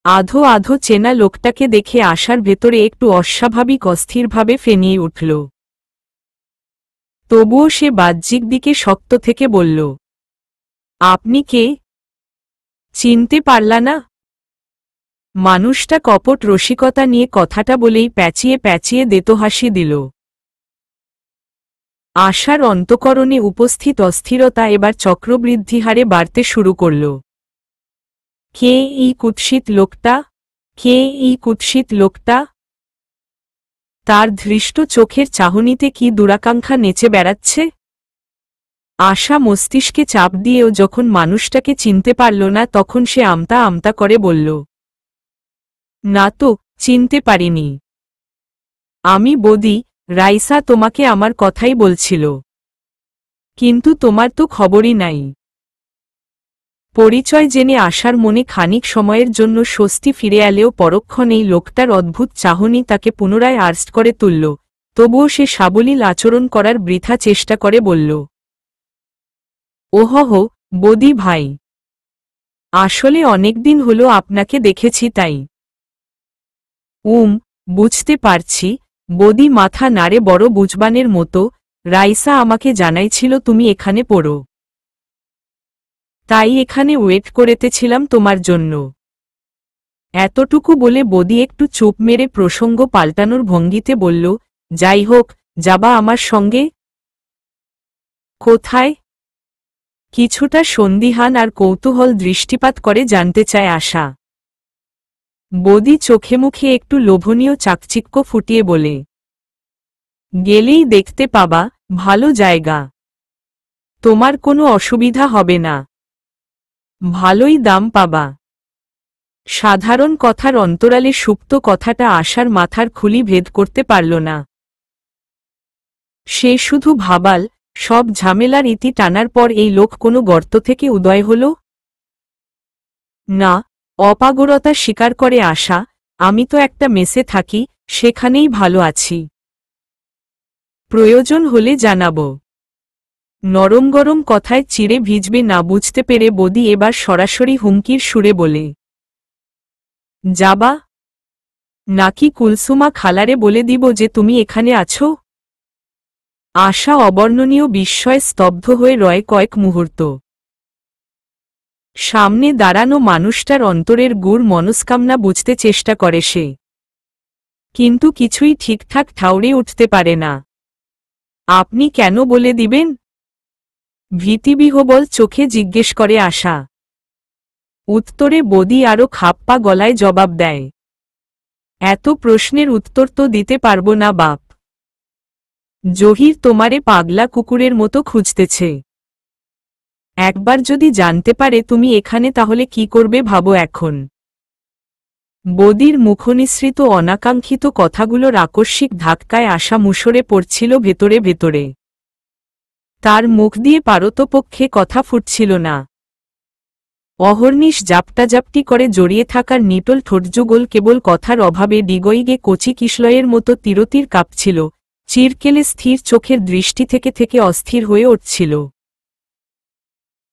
আধো আধো চেনা লোকটাকে দেখে আশার ভেতরে একটু অস্বাভাবিক অস্থিরভাবে ফেনিয়ে উঠল। তবুও সে বাহ্যিক দিকে শক্ত থেকে বলল, আপনি কে? চিনতে পারলা না? মানুষটা কপট রসিকতা নিয়ে কথাটা বলেই প্যাচিয়ে প্যাচিয়ে দেতহাসি দিল। আশার অন্তঃকরণে উপস্থিত অস্থিরতা এবার চক্রবৃদ্ধি হারে বাড়তে শুরু করল। কে এই কুৎসিত লোকটা? কে এই কুৎসিত লোকটা? তার ধৃষ্ট চোখের চাহনিতে কি দুরাকাঙ্ক্ষা নেচে বেড়াচ্ছে? আশা মস্তিষ্কে চাপ দিয়েও যখন মানুষটাকে চিনতে পারল না তখন সে আমতা আমতা করে বলল, না তো, চিনতে পারিনি। আমি বদি, রাইসা তোমাকে আমার কথাই বলছিল। কিন্তু তোমার তো খবরই নাই। পরিচয় জেনে আশার মনে খানিক সময়ের জন্য স্বস্তি ফিরে এলেও পরক্ষণেই লোকটার অদ্ভুত চাহনি তাকে পুনরায় আর্স্ট করে তুলল। তবুও সে সাবলীল আচরণ করার বৃথা চেষ্টা করে বলল, ওহহ, বদি ভাই, আসলে অনেকদিন হলো আপনাকে দেখেছি তাই। বুঝতে পারছি। বদি মাথা নাড়ে বড় বুঝবানের মতো, রাইসা আমাকে জানাইছিল তুমি এখানে পড়ো। তাই এখানে ওয়েট করেতেছিলাম তোমার জন্য। এতটুকু বলে বদি একটু চুপ মেরে প্রসঙ্গ পাল্টানোর ভঙ্গিতে বলল, যাই হোক, যাবা আমার সঙ্গে? কোথায়? কিছুটা সন্দিহান আর কৌতূহল দৃষ্টিপাত করে জানতে চায় আশা। বদি চোখে মুখে একটু লোভনীয় চাকচিক্য ফুটিয়ে বলে, গেলেই দেখতে পাবা, ভালো জায়গা। তোমার কোনো অসুবিধা হবে না। ভালোই দাম পাবা। সাধারণ কথার অন্তরালে সুপ্ত কথাটা আশার মাথার খুলি ভেদ করতে পারল না। সে শুধু ভাবাল, সব ঝামেলার ইতি টানার পর এই লোক কোনো গর্ত থেকে উদয় হল? না, অপারগতা স্বীকার করে আশা, আমি তো একটা মেসে থাকি, সেখানেই ভালো আছি। প্রয়োজন হলে জানাব। নরম গরম কথায় চিড়ে ভিজবে না বুঝতে পেরে বদি এবার সরাসরি হুমকির সুরে বলে, যাবা নাকি কুলসুমা খালারে বলে দিব যে তুমি এখানে আছো? আশা অবর্ণনীয় বিস্ময়ে স্তব্ধ হয়ে রয় কয়েক মুহূর্ত। সামনে দাঁড়ানো মানুষটার অন্তরের গূঢ় মনস্কামনা বুঝতে চেষ্টা করে সে, কিন্তু কিছুই ঠিকঠাক ঠাউরে উঠতে পারে না। আপনি কেন বলে দিবেন? ভীতিবিহ্বল চোখে জিজ্ঞেস করে আশা। উত্তরে বদি আরো খাপ্পা গলায় জবাব দেয়, এত প্রশ্নের উত্তর তো দিতে পারবো না বাপ। জহির তোমারে পাগলা কুকুরের মতো খুঁজতেছে। একবার যদি জানতে পারে তুমি এখানে তাহলে কি করবে ভাবো এখন। বদির মুখনিসৃত অনাকাঙ্ক্ষিত কথাগুলোর আকস্মিক ধাক্কায় আশা মুষড়ে পড়ছিল ভেতরে ভেতরে। তার মুখ দিয়ে পারতপক্ষে কথা ফুটছিল না। অহর্নিশ জাপটাজাপটি করে জড়িয়ে থাকার নিটল ঠোঁটযুগল কেবল কথার অভাবে ডিগইগে কচি কিশলয়ের মতো তিরতির কাঁপছিল, চিরকেলে স্থির চোখের দৃষ্টি থেকে থেকে অস্থির হয়ে উঠছিল।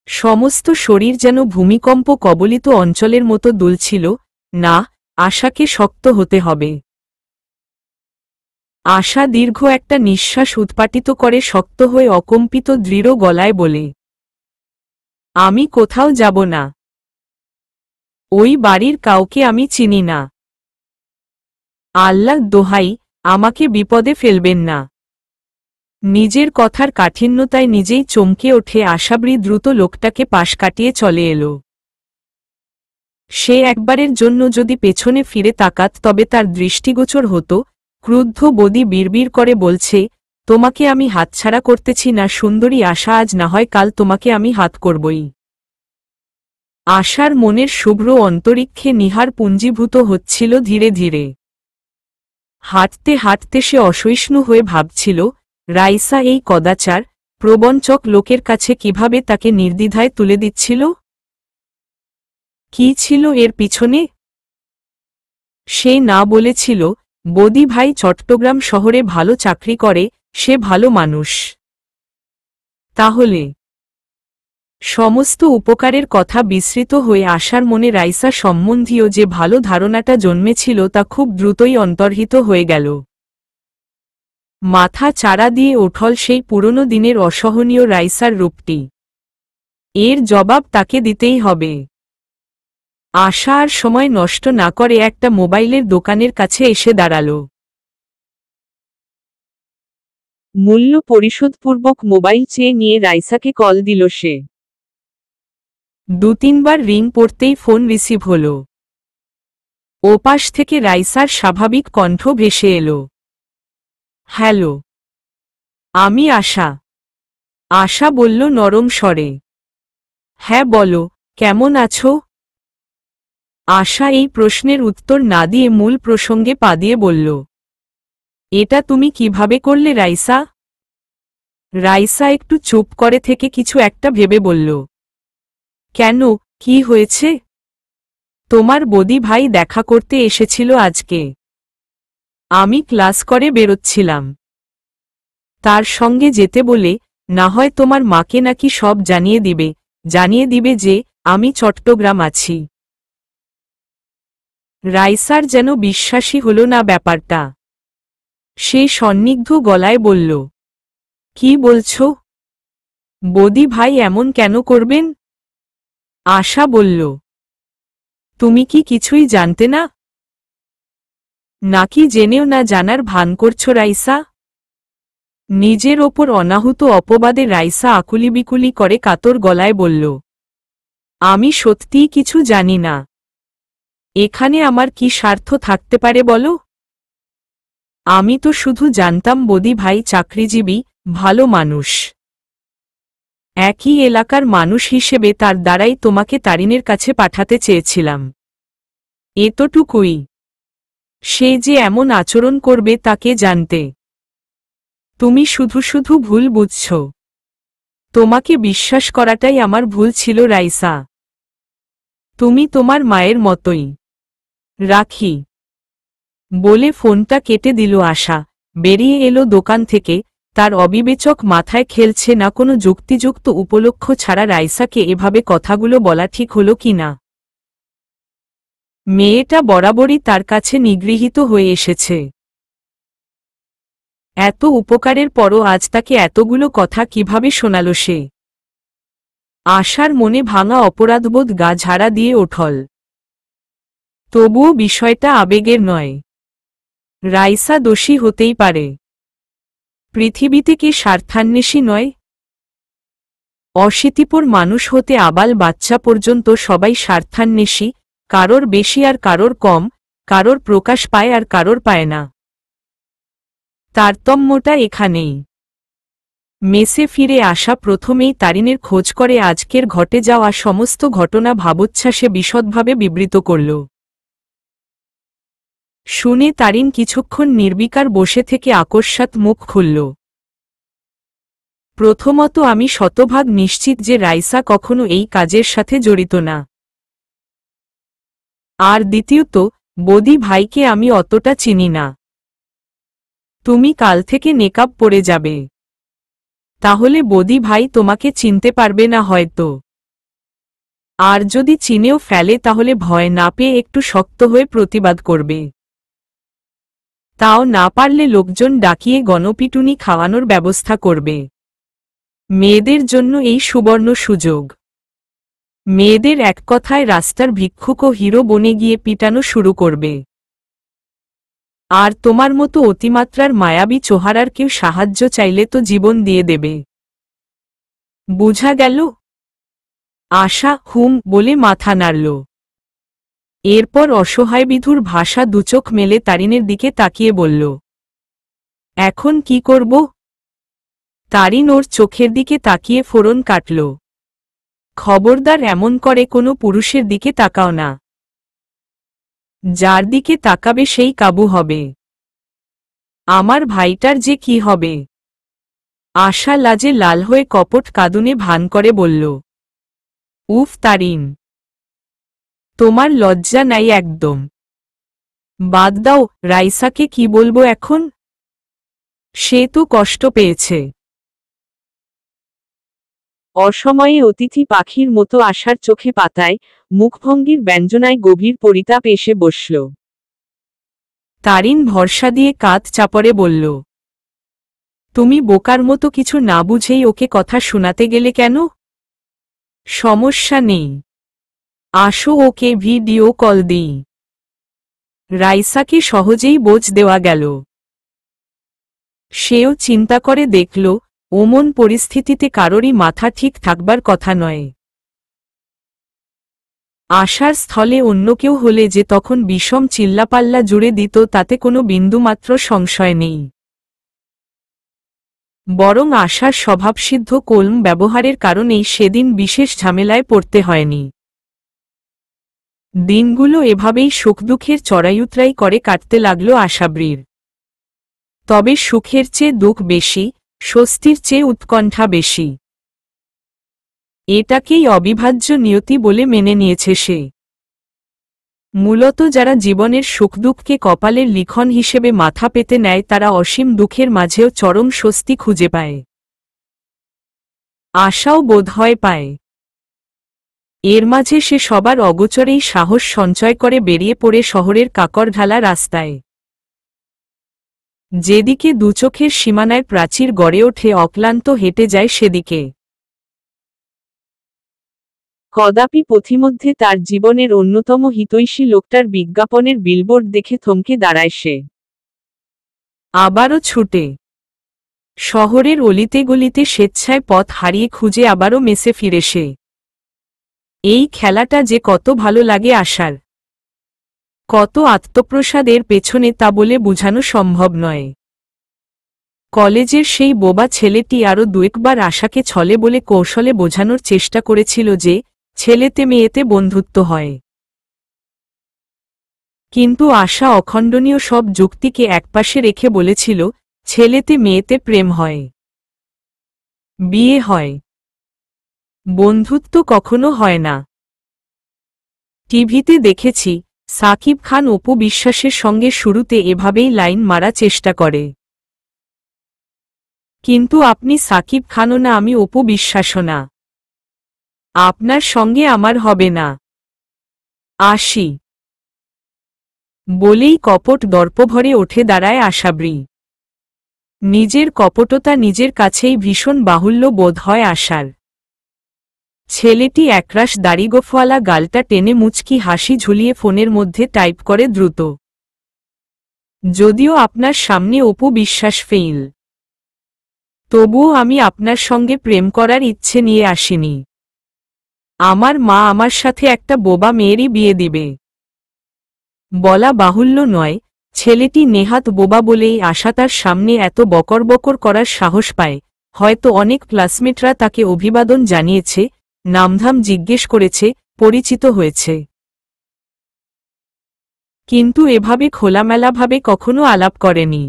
সমস্ত শরীর যেন ভূমিকম্প কবলিত অঞ্চলের মতো দুলছিল। না, আশাকে শক্ত হতে হবে। আশা দীর্ঘ একটা নিঃশ্বাস উৎপাটিত করে শক্ত হয়ে অকম্পিত দৃঢ় গলায় বলে, আমি কোথাও যাব না। ওই বাড়ির কাউকে আমি চিনি না। আল্লাহ দোহাই, আমাকে বিপদে ফেলবেন না। নিজের কথার কাঠিন্যতায় নিজেই চমকে ওঠে আশাবৃ দ্রুত লোকটাকে পাশ কাটিয়ে চলে এলো। সে একবারের জন্য যদি পেছনে ফিরে তাকাত তবে তার দৃষ্টিগোচর হতো ক্রুদ্ধ বদি বিড়বিড় করে বলছে, তোমাকে আমি হাতছাড়া করতেছি না সুন্দরী আশা, আজ না হয় কাল তোমাকে আমি হাত করবই। আশার মনের শুভ্র অন্তরিক্ষে নীহার পুঞ্জীভূত হচ্ছিল ধীরে ধীরে। হাঁটতে হাঁটতে সে অসহিষ্ণু হয়ে ভাবছিল, রাইসা এই কদাচার প্রবঞ্চক লোকের কাছে কিভাবে তাকে নির্দ্বিধায় তুলে দিচ্ছিল। কি ছিল এর পিছনে? সে না বলেছিল, বদি ভাই চট্টগ্রাম শহরে ভালো চাকরি করে, সে ভালো মানুষ। তাহলে সমস্ত উপকারের কথা বিস্মৃত হয়ে আসার মনে রাইসা সম্বন্ধীয় যে ভালো ধারণাটা জন্মেছিল তা খুব দ্রুতই অন্তর্হিত হয়ে গেল। মাথা চাড়া দিয়ে ওঠল সেই পুরনো দিনের অসহনীয় রাইসার রূপটি। এর জবাব তাকে দিতেই হবে। আশা আর সময় নষ্ট না করে একটা মোবাইলের দোকানের কাছে এসে দাঁড়াল। মূল্য পরিশোধপূর্বক মোবাইল চেয়ে নিয়ে রাইসাকে কল দিল সে। 2-3বার রিং পড়তেই ফোন রিসিভ হল। ওপাশ থেকে রাইসার স্বাভাবিক কণ্ঠ ভেসে এলো, হ্যালো, আমি আশা। আশা বলল নরম স্বরে, হ্যাঁ বলো, কেমন আছো? আশা এই প্রশ্নের উত্তর না দিয়ে মূল প্রসঙ্গে পা দিয়ে বলল, এটা তুমি কিভাবে করলে রাইসা? রাইসা একটু চুপ করে থেকে কিছু একটা ভেবে বলল, কেন, কি হয়েছে? তোমার বদি ভাই দেখা করতে এসেছিল আজকে। আমি ক্লাস করে বেরোচ্ছিলাম। তার সঙ্গে যেতে বলে, না হয় তোমার মাকে নাকি সব জানিয়ে দিবে যে আমি চট্টগ্রাম আছি। রাইসার যেন বিশ্বাসী হল না ব্যাপারটা। সে সন্নিগ্ধ গলায় বলল, কি বলছো? বদি ভাই এমন কেন করবেন? আশা বলল, তুমি কি কিছুই জানতে না? নাকি জেনেও না জানার ভান করছো রাইসা? নিজের ওপর অনাহুত অপবাদে রাইসা আকুলিবিকুলি করে কাতর গলায় বলল, আমি সত্যিই কিছু জানি না। এখানে আমার কি স্বার্থ থাকতে পারে বলো? আমি তো শুধু জানতাম বদি ভাই চাকরিজীবী, ভালো মানুষ। একই এলাকার মানুষ হিসেবে তার দ্বারাই তোমাকে তারিনের কাছে পাঠাতে চেয়েছিলাম, এতটুকুই। সে যে এমন আচরণ করবে তাকে জানতে। তুমি শুধু শুধু ভুল বুঝছ। তোমাকে বিশ্বাস করাটাই আমার ভুল ছিল রাইসা। তুমি তোমার মায়ের মতোই। রাখি বলে ফোনটা কেটে দিল আশা। বেরিয়ে এলো দোকান থেকে। তার অবিবেচক মাথায় খেলছে না কোনো যুক্তিযুক্ত উপলক্ষ ছাড়া রাইসাকে এভাবে কথাগুলো বলা ঠিক হলো কি না। মেয়েটা বরাবরই তার কাছে নিগৃহীত হয়ে এসেছে। এত উপকারের পরও আজ তাকে এতগুলো কথা কিভাবে শোনাল সে। আশার মনে ভাঙা অপরাধবোধ গা ঝাড়া দিয়ে ওঠল। তবুও বিষয়টা আবেগের নয়। রাইসা দোষী হতেই পারে। পৃথিবীতে কি স্বার্থান্বেষী নয়? অশীতিপর মানুষ হতে আবাল বাচ্চা পর্যন্ত সবাই স্বার্থান্বেষী, কারোর বেশি আর কারোর কম, কারোর প্রকাশ পায় আর কারোর পায় না। তারতম্যটা এখানেই। মেসে ফিরে আসা প্রথমেই তারিনের খোঁজ করে আজকের ঘটে যাওয়া সমস্ত ঘটনা ভাবোচ্ছ্বাসে বিশদভাবে বিবৃত করল। শুনে তারিন কিছুক্ষণ নির্বিকার বসে থেকে আকস্মাৎ মুখ খুলল। প্রথমত আমি শতভাগ নিশ্চিত যে রাইসা কখনো এই কাজের সাথে জড়িত না। আর দ্বিতীয়ত, বদি ভাইকে আমি অতটা চিনি না। তুমি কাল থেকে নেকাব পরে যাবে। তাহলে বদি ভাই তোমাকে চিনতে পারবে না হয়তো। আর যদি চিনেও ফেলে তাহলে ভয় না পেয়ে একটু শক্ত হয়ে প্রতিবাদ করবে। তাও না পারলে লোকজন ডাকিয়ে গণপিটুনি খাওয়ানোর ব্যবস্থা করবে। মেয়েদের জন্য এই সুবর্ণ সুযোগ। মেয়েদের এক কথায় রাস্তার ভিক্ষুক ও হিরো বনে গিয়ে পিটানো শুরু করবে। আর তোমার মতো অতিমাত্রার মায়াবী চেহারার কেউ সাহায্য চাইলে তো জীবন দিয়ে দেবে। বুঝা গেল? আশা হুম বলে মাথা নাড়ল। এরপর অসহায় বিধুর ভাষা দুচোখ মেলে তারিনের দিকে তাকিয়ে বলল, এখন কি করব? তারিন ওর চোখের দিকে তাকিয়ে ফোড়ন কাটল। খবরদার এমন করে কোনো পুরুষের দিকে তাকাও না। যার দিকে তাকাবে সেই কাবু হবে। আমার ভাইটার যে কি হবে? আশা লাজে লাল হয়ে কপট কাঁদুনে ভান করে বলল, উফ তারিন, তোমার লজ্জা নাই একদম। বাদ দাও, রাইসাকে কি বলবো এখন? সে তো কষ্ট পেয়েছে। অসময়ে অতিথি পাখির মতো আশার চোখে পাতায়, মুখভঙ্গির ব্যঞ্জনায় গভীর পরিতাপ এসে বসল। তারিন ভরসা দিয়ে কাঁধ চাপড়ে বলল, তুমি বোকার মতো কিছু না বুঝেই ওকে কথা শোনাতে গেলে কেন? সমস্যা নেই, আসো ওকে ভিডিও কল দিই। রাইসাকে সহজেই বোঝ দেওয়া গেল। সেও চিন্তা করে দেখল, ওমন পরিস্থিতিতে কারোরই মাথা ঠিক থাকবার কথা নয়। আশার স্থলে অন্য কেউ হলে যে তখন বিষম চিল্লাপাল্লা জুড়ে দিত তাতে কোনো বিন্দুমাত্র সংশয় নেই। বরং আশার স্বভাবসিদ্ধ কলম ব্যবহারের কারণেই সেদিন বিশেষ ঝামেলায় পড়তে হয়নি। দিনগুলো এভাবেই সুখদুঃখের চড়াইউতরাই করে কাটতে লাগল আশাবৃর। তবে সুখের চেয়ে দুঃখ বেশি, স্বস্তির চেয়ে উৎকণ্ঠা বেশি। এটাকেই অবিভাজ্য নিয়তি বলে মেনে নিয়েছে সে। মূলত যারা জীবনের সুখদুঃখকে কপালের লিখন হিসেবে মাথা পেতে নেয় তারা অসীম দুঃখের মাঝেও চরম স্বস্তি খুঁজে পায়। আশাও বোধহয় পায়। এর মাঝে সে সবার অগোচরেই সাহস সঞ্চয় করে বেরিয়ে পড়ে শহরের কাকরঢালা রাস্তায়। যেদিকে দুচোখের সীমানায় প্রাচীর গড়ে ওঠে অক্লান্ত হেঁটে যায় সেদিকে। কদাপি পথিমধ্যে তার জীবনের অন্যতম হিতৈষী লোকটার বিজ্ঞাপনের বিলবোর্ড দেখে থমকে দাঁড়ায় সে। আবারও ছুটে শহরের অলিতে গলিতে স্বেচ্ছায় পথ হারিয়ে খুঁজে আবারও মেসে ফিরে সে। এই খেলাটা যে কত ভালো লাগে আশার, কত আত্মপ্রসাদের পেছনে তা বলে বোঝানো সম্ভব নয়। কলেজের সেই বোবা ছেলেটি আরও দুয়েকবার আশাকে ছলে বলে কৌশলে বোঝানোর চেষ্টা করেছিল যে ছেলেতে মেয়েতে বন্ধুত্ব হয়। কিন্তু আশা অখণ্ডনীয় সব যুক্তিকে একপাশে রেখে বলেছিল, ছেলেতে মেয়েতে প্রেম হয়, বিয়ে হয়, বন্ধুত্ব কখনো হয় না। টিভিতে দেখেছি সাকিব খান অপু বিশ্বাসের সঙ্গে শুরুতে এভাবেই লাইন মারা চেষ্টা করে। কিন্তু আপনি সাকিব খানও না, আমি অপু বিশ্বাসও না। আপনার সঙ্গে আমার হবে না। আসি বলেই কপট দর্পভরে ওঠে দাঁড়ায় আশাবরী। নিজের কপটতা নিজের কাছেই ভীষণ বাহুল্য বোধ হয় আশার। ছেলেটি একরাশ দাড়িগোফওয়ালা গালটা টেনে মুচকি হাসি ঝুলিয়ে ফোনের মধ্যে টাইপ করে দ্রুত। যদিও আপনার সামনে অপু বিশ্বাস ফেইল, তবুও আমি আপনার সঙ্গে প্রেম করার ইচ্ছে নিয়ে আসিনি। আমার মা আমার সাথে একটা বোবা মেয়েরই বিয়ে দিবে। বলা বাহুল্য নয়, ছেলেটি নেহাত বোবা বলেই আশা তার সামনে এত বকর বকর করার সাহস পায়। হয়তো অনেক ক্লাসমেটরা তাকে অভিবাদন জানিয়েছে, নামধাম জিজ্ঞেস করেছে, পরিচিত হয়েছে, কিন্তু এভাবে খোলামেলাভাবে কখনো আলাপ করেনি।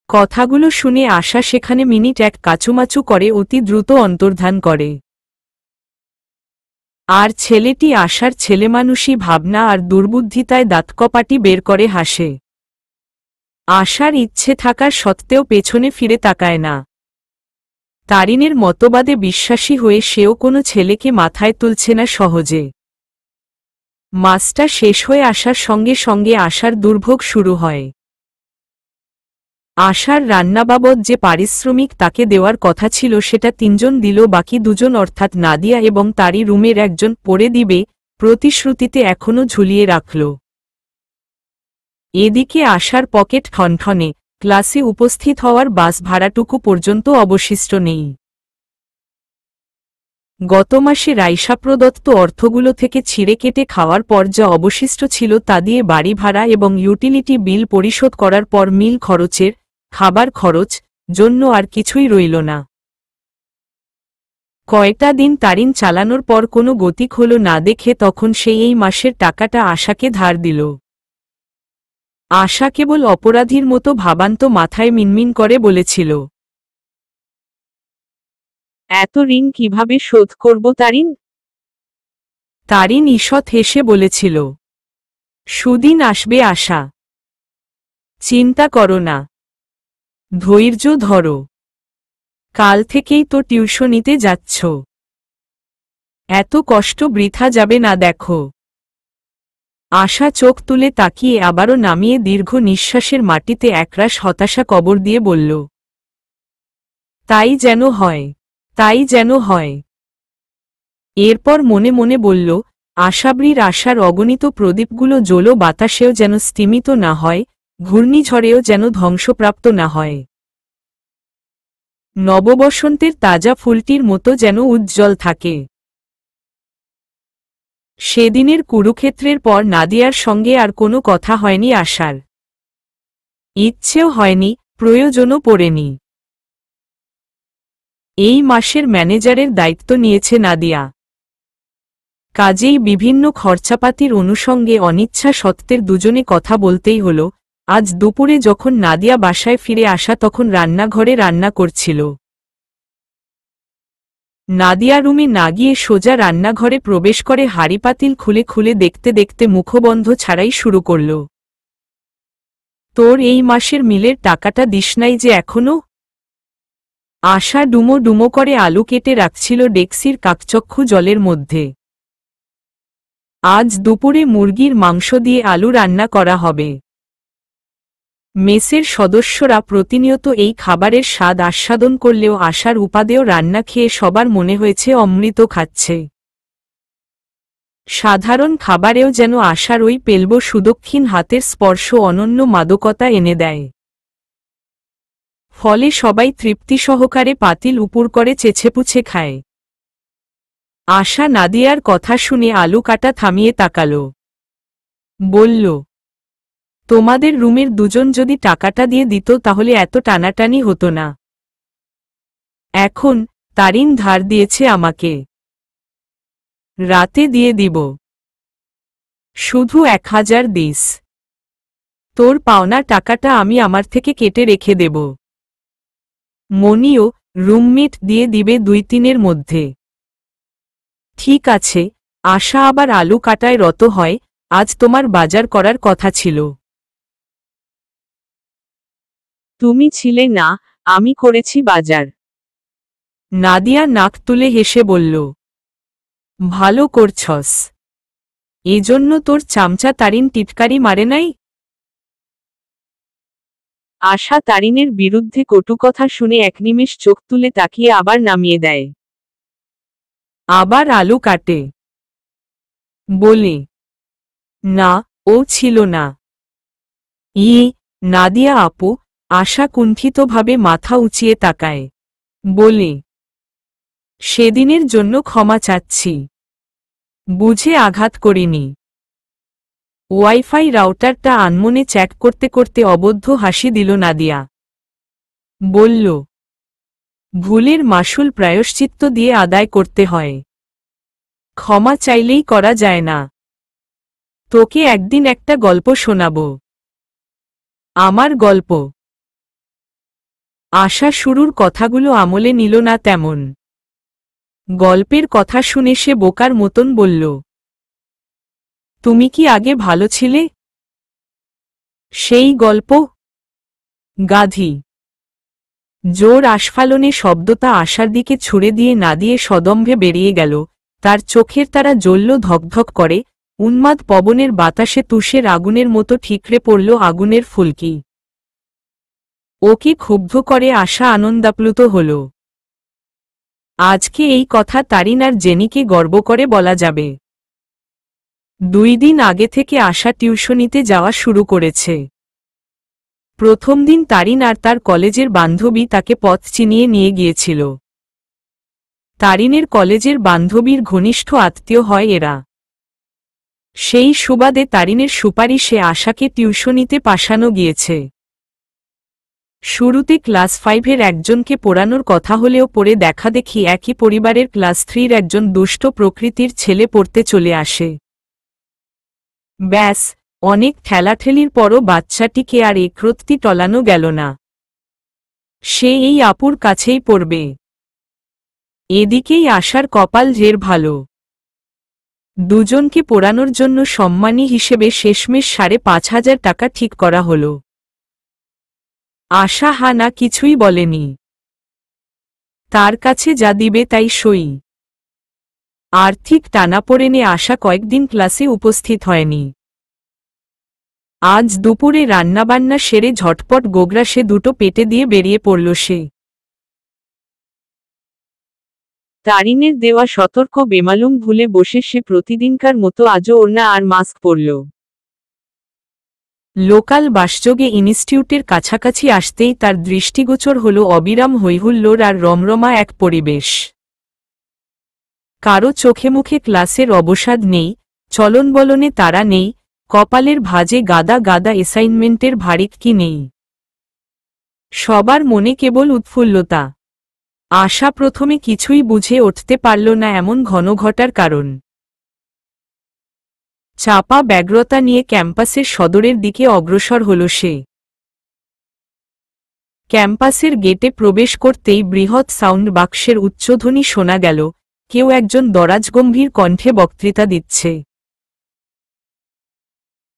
কথাগুলো শুনে আশা সেখানে মিনিট এক কাচুমাচু করে অতি দ্রুত অন্তর্ধান করে। আর ছেলেটি আশার ছেলেমানুষী ভাবনা আর দুর্বুদ্ধিতায় দাঁতকপাটি বের করে হাসে। আশার ইচ্ছে থাকার সত্ত্বেও পেছনে ফিরে তাকায় না। তারিনের মতবাদে বিশ্বাসী হয়ে সেও কোনো ছেলেকে মাথায় তুলছে না সহজে। মাসটা শেষ হয়ে আসার সঙ্গে সঙ্গে আশার দুর্ভোগ শুরু হয়। আশার রান্নাবাবদ যে পারিশ্রমিক তাকে দেওয়ার কথা ছিল সেটা ৩ জন দিল, বাকি ২ জন অর্থাৎ নাদিয়া এবং তারই রুমের একজন পরে দিবে প্রতিশ্রুতিতে এখনও ঝুলিয়ে রাখল। এদিকে আশার পকেট ঠনঠনে, ক্লাসে উপস্থিত হওয়ার বাস ভাড়াটুকু পর্যন্ত অবশিষ্ট নেই। গত মাসে রাইসা প্রদত্ত অর্থগুলো থেকে ছিঁড়ে কেটে খাওয়ার পর যা অবশিষ্ট ছিল তা দিয়ে বাড়ি ভাড়া এবং ইউটিলিটি বিল পরিশোধ করার পর মিল খরচের, খাবার খরচ জন্য আর কিছুই রইল না। কয়টা দিন তারিন চালানোর পর কোনো গতিক হল না দেখে তখন সে এই মাসের টাকাটা আশাকে ধার দিল। আশা কেবল অপরাধীর মতো ভাবান্ত মাথায় মিনমিন করে বলেছিল, এত ঋণ কিভাবে শোধ করব তারিন? তারিন ঈষৎ হেসে বলেছিল, সুদিন আসবে আশা, চিন্তা করো না, ধৈর্য ধরো, কাল থেকেই তো টিউশনিতে যাচ্ছ, এত কষ্ট বৃথা যাবে না দেখো। আশা চোখ তুলে তাকিয়ে আবারও নামিয়ে দীর্ঘ নিঃশ্বাসের মাটিতে একরাশ হতাশা কবর দিয়ে বলল, তাই যেন হয়, তাই যেন হয়। এরপর মনে মনে বলল, আশাবরীর আশার অগণিত প্রদীপগুলো জ্বলো বাতাসেও যেন স্তিমিত না হয়, ঘূর্ণিঝড়েও যেন ধ্বংসপ্রাপ্ত না হয়। নববসন্তের তাজা ফুলটির মতো যেন উজ্জ্বল থাকে। সেদিনের কুরুক্ষেত্রের পর নাদিয়ার সঙ্গে আর কোনো কথা হয়নি আশার। ইচ্ছেও হয়নি, প্রয়োজনও পড়েনি। এই মাসের ম্যানেজারের দায়িত্ব নিয়েছে নাদিয়া। কাজেই বিভিন্ন খরচাপাতির অনুষঙ্গে অনিচ্ছা সত্ত্বের দুজনে কথা বলতেই হল। আজ দুপুরে যখন নাদিয়া বাসায় ফিরে আসা তখন রান্নাঘরে রান্না করছিল। নাদিয়া রুমে না গিয়ে সোজা রান্নাঘরে প্রবেশ করে হাঁড়িপাতিল খুলে খুলে দেখতে দেখতে মুখবন্ধ ছাড়াই শুরু করল, তোর এই মাসের মিলের টাকাটা দিস নাই যে এখনো? আশা ডুমো ডুমো করে আলু কেটে রাখছিল ডেক্সির কাকচক্ষু জলের মধ্যে। আজ দুপুরে মুরগির মাংস দিয়ে আলু রান্না করা হবে। মেসের সদস্যরা প্রতিনিয়ত এই খাবারের স্বাদ আস্বাদন করলেও আশার উপাদেয় রান্না খেয়ে সবার মনে হয়েছে অমৃত খাচ্ছে। সাধারণ খাবারেও যেন আশার ওই পেলব সুদক্ষিণ হাতের স্পর্শ অনন্য মাদকতা এনে দেয়। ফলে সবাই তৃপ্তি সহকারে পাতিল উপুর করে চেছেপুছে খায়। আশা নাদিয়ার কথা শুনে আলু কাটা থামিয়ে তাকাল। বলল, তোমাদের রুমের দুজন যদি টাকাটা দিয়ে দিত তাহলে এত টানাটানি হতো না। এখন তারিন ধার দিয়েছে আমাকে, রাতে দিয়ে দিব। শুধু 1000 দিস, তোর পাওনা টাকাটা আমি আমার থেকে কেটে রেখে দেব। মনিও রুমমেট দিয়ে দিবে 2-3 মধ্যে। ঠিক আছে, আশা আবার আলু কাটায় রত হয়, আজ তোমার বাজার করার কথা ছিল। তুমি ছিলে না, আমি করেছি বাজার। নাদিয়া নাক তুলে হেসে বলল, ভালো করছস। এজন্য তোর চামচা তারিন টিটকারি মারে নাই? আশা তারিনের বিরুদ্ধে কটু কথা শুনে এক নিমেষ চোখ তুলে তাকিয়ে আবার নামিয়ে দেয়। আবার আলু কাটে বলে, না, ও ছিল না। নাদিয়া আপু। আশা কুণ্ঠিতভাবে মাথা উঁচিয়ে তাকায়। বলে, সেদিনের জন্য ক্ষমা চাচ্ছি। বুঝে আঘাত করিনি। ওয়াইফাই রাউটারটা আনমনে চ্যাট করতে করতে অবদ্ধ হাসি দিল নাদিয়া। বলল, ভুলের মাসুল প্রায়শ্চিত্ত দিয়ে আদায় করতে হয়, ক্ষমা চাইলেই করা যায় না। তোকে একদিন একটা গল্প শোনাব। আমার গল্প? আশা শুরুর কথাগুলো আমলে নিল না তেমন। গল্পের কথা শুনে সে বোকার মতন বলল, তুমি কি আগে ভালো ছিলে? সেই গল্প? গাধি। জোর আস্ফালনে শব্দটা আশার দিকে ছুড়ে দিয়ে নাদিয়ে সদম্ভে বেরিয়ে গেল। তার চোখের তারা জ্বলল ধকধক করে। উন্মাদ পবনের বাতাসে তুষের আগুনের মতো ঠিকরে পড়ল আগুনের ফুলকি। ওকে ক্ষুব্ধ করে আশা আনন্দাপ্লুত হল। আজকে এই কথা তারিন আর জেনিকে গর্ব করে বলা যাবে। 2 দিন আগে থেকে আশা টিউশনিতে যাওয়া শুরু করেছে। প্রথম দিন তারিন আর তার কলেজের বান্ধবী তাকে পথ চিনিয়ে নিয়ে গিয়েছিল। তারিনের কলেজের বান্ধবীর ঘনিষ্ঠ আত্মীয় হয় এরা। সেই সুবাদে তারিনের সুপারিশে আশাকে টিউশনিতে পাঠানো গিয়েছে। শুরুতে ক্লাস 5-এর একজনকে পড়ানোর কথা হলেও পরে দেখা দেখি একই পরিবারের ক্লাস 3-র একজন দুষ্ট প্রকৃতির ছেলে পড়তে চলে আসে। ব্যাস, অনেক ঠেলাঠেলির পরও বাচ্চাটিকে আর একরত্তি টলানো গেল না। সে এই আপুর কাছেই পড়বে। এদিকেই আশার কপাল ঢের ভালো। দুজনকে পড়ানোর জন্য সম্মানী হিসেবে শেষমেশ 5,500 টাকা ঠিক করা হল। আশা হানা কিছুই বলেনি। তার কাছে যা দিবে তাই সই। আর্থিক টানাপোড়েনে আশা কয়েকদিন ক্লাসে উপস্থিত হয়নি। আজ দুপুরে রান্নাবান্না সেরে ঝটপট গোগ্রাসে দুটো পেটে দিয়ে বেরিয়ে পড়ল সে। তারিনের দেওয়া সতর্ক বেমালুম ভুলে বসে সে প্রতিদিনকার মতো আজও ওড়না আর মাস্ক পরল। লোকাল বাসযোগে ইনস্টিটিউটের কাছাকাছি আসতেই তার দৃষ্টিগোচর হল অবিরাম হৈহুল্লোড় আর রমরমা এক পরিবেশ। কারো চোখে মুখে ক্লাসের অবসাদ নেই, চলনবলনে তারা নেই, কপালের ভাঁজে গাদা গাদা অ্যাসাইনমেন্টের ভারিক কি নেই। সবার মনে কেবল উৎফুল্লতা। আশা প্রথমে কিছুই বুঝে উঠতে পারল না এমন ঘনঘটার কারণ। চাপা ব্যগ্রতা নিয়ে ক্যাম্পাসের সদরের দিকে অগ্রসর হল সে। ক্যাম্পাসের গেটে প্রবেশ করতেই বৃহৎ সাউন্ড বাক্সের উচ্চধ্বনি শোনা গেল। কেউ একজন দরাজগম্ভীর কণ্ঠে বক্তৃতা দিচ্ছে।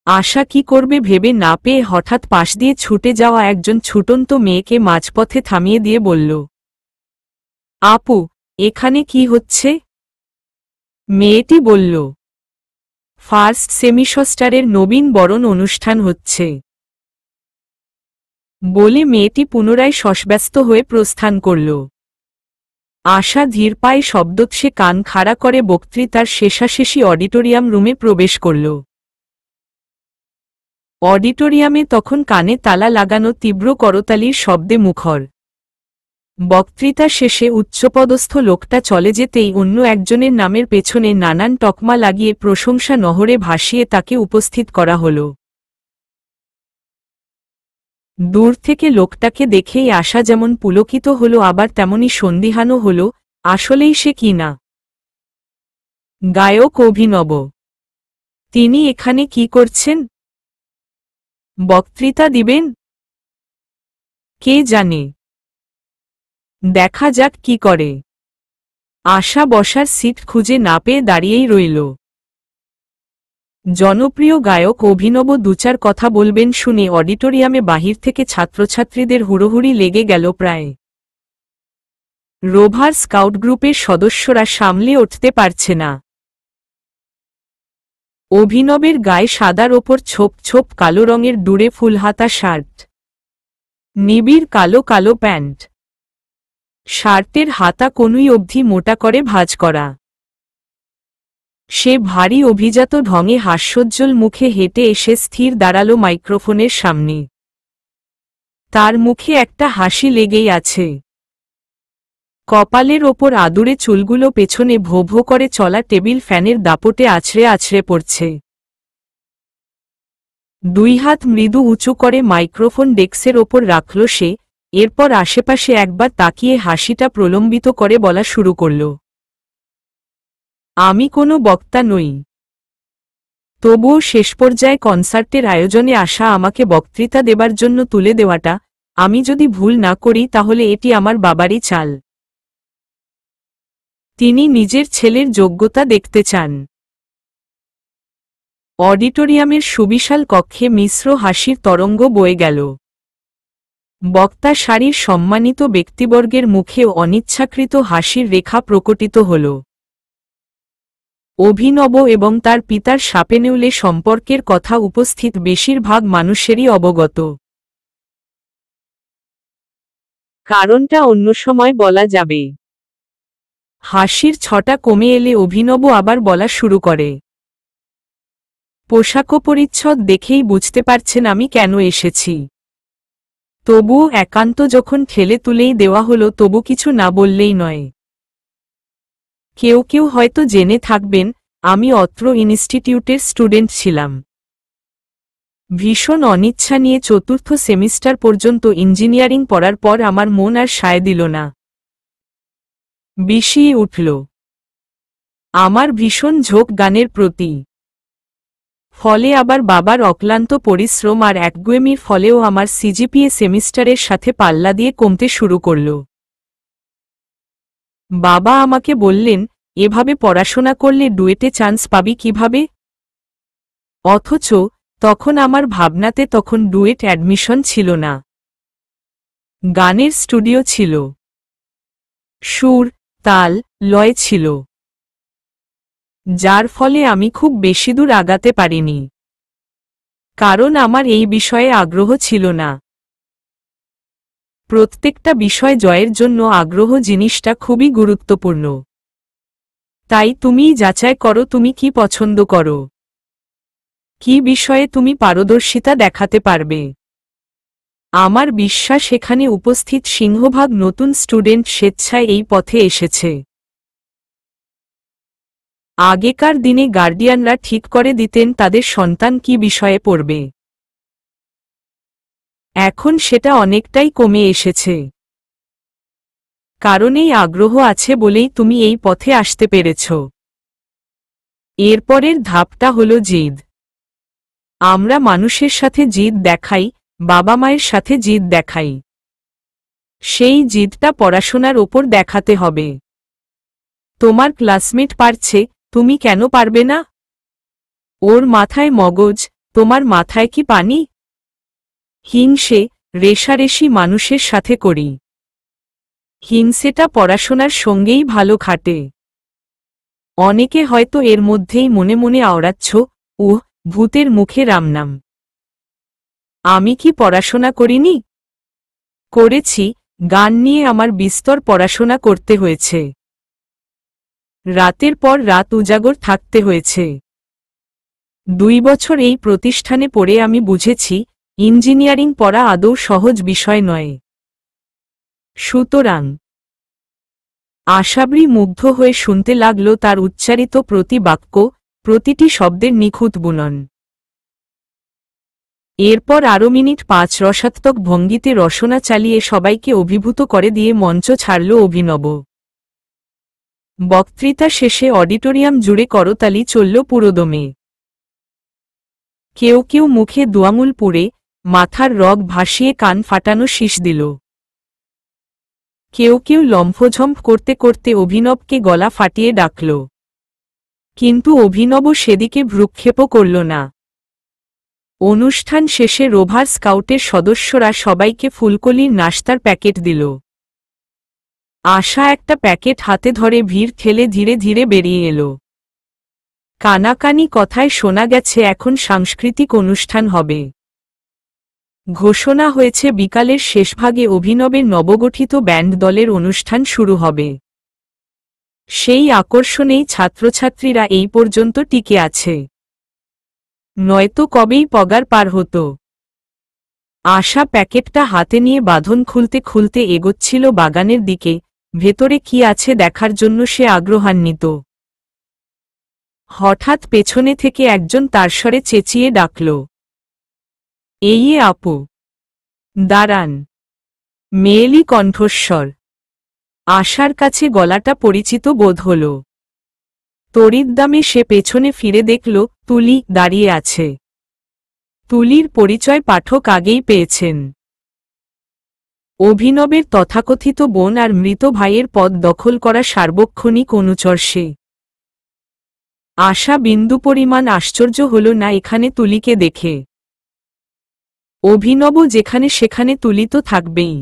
আশা কি করবে ভেবে না পেয়ে হঠাৎ পাশ দিয়ে ছুটে যাওয়া একজন ছুটন্ত মেয়েকে মাঝপথে থামিয়ে দিয়ে বলল, আপু, এখানে কি হচ্ছে? মেয়েটি বলল, ফার্স্ট সেমিস্টারের নবীন বরণ অনুষ্ঠান হচ্ছে। বলে মেয়েটি পুনরায় শশব্যস্ত হয়ে প্রস্থান করল। আশা ধীর পায়ে শব্দোৎসে কান খাড়া করে বক্তৃতার শেষাশেষি অডিটোরিয়াম রুমে প্রবেশ করল। অডিটোরিয়ামে তখন কানে তালা লাগানো তীব্র করতালির শব্দে মুখর। বক্তৃতা শেষে উচ্চপদস্থ লোকটা চলে যেতেই অন্য একজনের নামের পেছনে নানান তকমা লাগিয়ে প্রশংসা নহরে ভাসিয়ে তাকে উপস্থিত করা হল। দূর থেকে লোকটাকে দেখেই আশা যেমন পুলকিত হল আবার তেমনি সন্দিহানও হল, আসলেই সে কি না গায়ক অভিনব। তিনি এখানে কি করছেন? বক্তৃতা দিবেন? কে জানে, দেখা যাক কি করে। আশা বসার সিট খুঁজে না পেয়ে দাঁড়িয়েই রইল। জনপ্রিয় গায়ক অভিনব দুচার কথা বলবেন শুনে অডিটোরিয়ামে বাহির থেকে ছাত্রছাত্রীদের হুড়োহুড়ি লেগে গেল প্রায়। রোভার স্কাউট গ্রুপের সদস্যরা সামলে উঠতে পারছে না। অভিনবের গায়ে সাদার ওপর ছোপ ছোপ কালো রঙের ডুরে ফুলহাতা শার্ট, নিবিড় কালো কালো প্যান্ট, শার্টের হাতা কনুই অবধি মোটা করে ভাঁজ করা। সে ভারী অভিজাত ঢঙে হাস্যোজ্জ্বল মুখে হেঁটে এসে স্থির দাঁড়ালো মাইক্রোফোনের সামনে। তার মুখে একটা হাসি লেগেই আছে। কপালের ওপর আদুরে চুলগুলো পেছনে ভো ভো করে চলা টেবিল ফ্যানের দাপটে আছড়ে আছড়ে পড়ছে। দুই হাত মৃদু উঁচু করে মাইক্রোফোন ডেস্কের ওপর রাখল সে, এরপর আশেপাশে একবার তাকিয়ে হাসিটা প্রলম্বিত করে বলা শুরু করল। আমি কোনো বক্তা নই। তবুও শেষ পর্যায়ে কনসার্টের আয়োজনে আসা আমাকে বক্তৃতা দেবার জন্য তুলে দেওয়াটা, আমি যদি ভুল না করি তাহলে এটি আমার বাবারই চাল। তিনি নিজের ছেলের যোগ্যতা দেখতে চান। অডিটোরিয়ামের সুবিশাল কক্ষে মিশ্র হাসির তরঙ্গ বয়ে গেল। বক্তা সারির সম্মানিত ব্যক্তিবর্গের মুখেও অনিচ্ছাকৃত হাসির রেখা প্রকটিত হল। অভিনব এবং তার পিতার সাপেনেউলে সম্পর্কের কথা উপস্থিত বেশিরভাগ মানুষেরই অবগত। কারণটা অন্য সময় বলা যাবে। হাসির ছটা কমে এলে অভিনব আবার বলা শুরু করে। পোশাক পরিচ্ছদ দেখেই বুঝতে পারছেন আমি কেন এসেছি। তবুও একান্ত যখন ঠেলে তুলেই দেওয়া হলো তবু কিছু না বললেই নয়। কেউ কেউ হয়তো জেনে থাকবেন, আমি অত্র ইনস্টিটিউটের স্টুডেন্ট ছিলাম। ভীষণ অনিচ্ছা নিয়ে চতুর্থ সেমিস্টার পর্যন্ত ইঞ্জিনিয়ারিং পড়ার পর আমার মন আর সায় দিল না। বিষিয়ে উঠল। আমার ভীষণ ঝোঁক গানের প্রতি। ফলে আবার বাবার অক্লান্ত পরিশ্রম আর একগুয়েমির ফলেও আমার সিজিপিএ সেমিস্টারের সাথে পাল্লা দিয়ে কমতে শুরু করল। বাবা আমাকে বললেন, এভাবে পড়াশোনা করলে ডুয়েটে চান্স পাবি কিভাবে? অথচ তখন আমার ভাবনাতে তখন ডুয়েট অ্যাডমিশন ছিল না। গানের স্টুডিও ছিল। সুর, তাল, লয় ছিল। যার ফলে আমি খুব বেশি দূর আগাতে পারিনি। কারণ আমার এই বিষয়ে আগ্রহ ছিল না। প্রত্যেকটা বিষয় জয়ের জন্য আগ্রহ জিনিসটা খুবই গুরুত্বপূর্ণ। তাই তুমিই যাচাই করো তুমি কি পছন্দ করো, কি বিষয়ে তুমি পারদর্শিতা দেখাতে পারবে। আমার বিশ্বাস এখানে উপস্থিত সিংহভাগ নতুন স্টুডেন্ট স্বেচ্ছায় এই পথে এসেছে। আগেকার দিনে গার্ডিয়ানরা ঠিক করে দিতেন তাদের সন্তান কি বিষয়ে পড়বে। এখন সেটা অনেকটাই কমে এসেছে। কারণ এই আগ্রহ আছে বলেই তুমি এই পথে আসতে পেরেছ। এরপরের ধাপটা হলো জিদ। আমরা মানুষের সাথে জিদ দেখাই, বাবা মায়ের সাথে জিদ দেখাই। সেই জিদটা পড়াশোনার ওপর দেখাতে হবে। তোমার ক্লাসমেট পারছে, তুমি কেন পারবে না? ওর মাথায় মগজ, তোমার মাথায় কি পানি? হিংসে, রেষারেষি মানুষের সাথে করি। হিংসেটা পড়াশোনার সঙ্গেই ভালো খাটে। অনেকে হয়তো এর মধ্যেই মনে মনে আওড়াচ্ছ, ভূতের মুখে রামনাম। আমি কি পড়াশোনা করিনি? করেছি, গান নিয়ে আমার বিস্তর পড়াশোনা করতে হয়েছে। রাতের পর রাত উজাগর থাকতে হয়েছে। 2 বছর এই প্রতিষ্ঠানে পড়ে আমি বুঝেছি, ইঞ্জিনিয়ারিং পড়া আদৌ সহজ বিষয় নয়। সুতরাং আশাবরী মুগ্ধ হয়ে শুনতে লাগল তার উচ্চারিত প্রতি বাক্য, প্রতিটি শব্দের নিখুঁত বুনন। এরপর আরও মিনিট 5 রসাত্মক ভঙ্গিতে রসনা চালিয়ে সবাইকে অভিভূত করে দিয়ে মঞ্চ ছাড়ল অভিনব। বক্তৃতা শেষে অডিটোরিয়াম জুড়ে করতালি চলল পুরোদমে। কেউ কেউ মুখে দোয়াঙুল পুড়ে, মাথার রগ ভাসিয়ে কান ফাটানো শীষ দিল। কেউ কেউ লম্ফঝম্প করতে করতে অভিনবকে গলা ফাটিয়ে ডাকল, কিন্তু অভিনব সেদিকে ভ্রুক্ষেপও করল না। অনুষ্ঠান শেষে রোভার স্কাউটের সদস্যরা সবাইকে ফুলকলির নাশতার প্যাকেট দিল। আশা একটা প্যাকেট হাতে ধরে ভিড় ঠেলে ধীরে ধীরে বেরিয়ে এলো। কানাকানি কথায় শোনা গেছে এখন সাংস্কৃতিক অনুষ্ঠান হবে। ঘোষণা হয়েছে বিকালের শেষভাগে অভিনবের নবগঠিত ব্যান্ড দলের অনুষ্ঠান শুরু হবে। সেই আকর্ষণেই ছাত্রছাত্রীরা এই পর্যন্ত টিকে আছে, নয়তো কবেই পগার পার হতো। আশা প্যাকেটটা হাতে নিয়ে বাঁধন খুলতে খুলতে এগোচ্ছিল বাগানের দিকে, ভেতরে কি আছে দেখার জন্য সে আগ্রহান্বিত। হঠাৎ পেছনে থেকে একজন তার স্বরে চেঁচিয়ে ডাকল, এই আপু, দাঁড়ান। মেয়েলি কণ্ঠস্বর। আশার কাছে গলাটা পরিচিত বোধ হল। তড়িৎদামে সে পেছনে ফিরে দেখল তুলি দাঁড়িয়ে আছে। তুলির পরিচয় পাঠক আগেই পেয়েছেন। অভিনবের তথাকথিত বোন আর মৃত ভাইয়ের পদ দখল করা সার্বক্ষণিক অনুচর সে। আশা বিন্দু পরিমাণ আশ্চর্য হল না এখানে তুলিকে দেখে। অভিনব যেখানে সেখানে তুলি তো থাকবেই।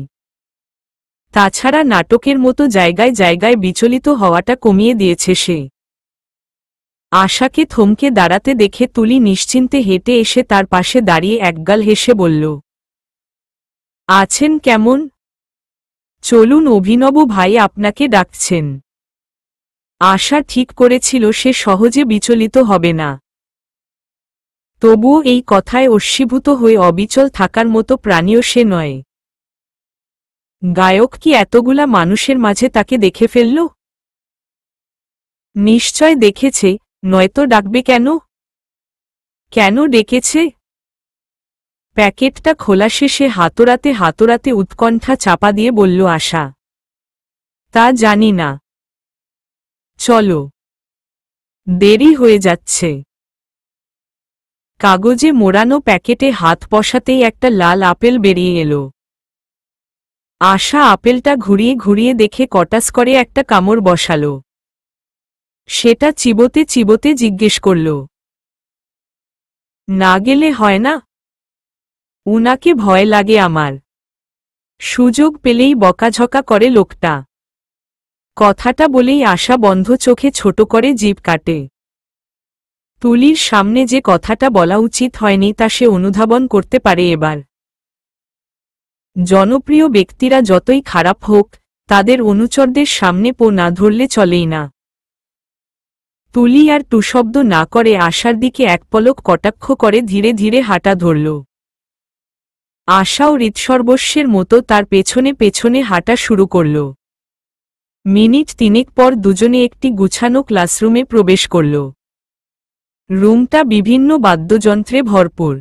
তাছাড়া নাটকের মতো জায়গায় জায়গায় বিচলিত হওয়াটা কমিয়ে দিয়েছে সে। আশাকে থমকে দাঁড়াতে দেখে তুলি নিশ্চিন্তে হেঁটে এসে তার পাশে দাঁড়িয়ে একগাল হেসে বলল, আছেন কেমন? চলুন, অভিনব ভাই আপনাকে ডাকছেন। আশা ঠিক করেছিল সে সহজে বিচলিত হবে না। তবুও এই কথায় অশ্বীভূত হয়ে অবিচল থাকার মতো প্রাণীও সে নয়। গায়ক কি এতগুলা মানুষের মাঝে তাকে দেখে ফেলল? নিশ্চয় দেখেছে, নয়তো ডাকবে কেন? কেন ডেকেছে? প্যাকেটটা খোলা শেষে হাতরাতে হাতরাতে উৎকণ্ঠা চাপা দিয়ে বলল আশা, তা জানি না। চলো, দেরি হয়ে যাচ্ছে। কাগজে মোড়ানো প্যাকেটে হাত বসাতেই একটা লাল আপেল বেরিয়ে এলো। আশা আপেলটা ঘুরিয়ে ঘুরিয়ে দেখে কটাস করে একটা কামড় বসাল। সেটা চিবোতে চিবোতে জিজ্ঞেস করল, না গেলে হয় না? উনাকে ভয় লাগে আমার। সুযোগ পেলেই বকাঝকা করে লোকটা। কথাটা বলেই আশা বন্ধ চোখে ছোট করে জিভ কাটে। তুলির সামনে যে কথাটা বলা উচিত হয়নি তা সে অনুধাবন করতে পারে এবার। জনপ্রিয় ব্যক্তিরা যতই খারাপ হোক, তাদের অনুচরদের সামনে পো না ধরলে চলেই না। তুলি আর টুশব্দ না করে আশার দিকে এক পলক কটাক্ষ করে ধীরে ধীরে হাঁটা ধরল। আশাও হৃৎসর্বস্বের মতো তার পেছনে পেছনে হাঁটা শুরু করল। মিনিট তিনেক পর দুজনে একটি গুছানো ক্লাসরুমে প্রবেশ করল। রুমটা বিভিন্ন বাদ্যযন্ত্রে ভরপুর।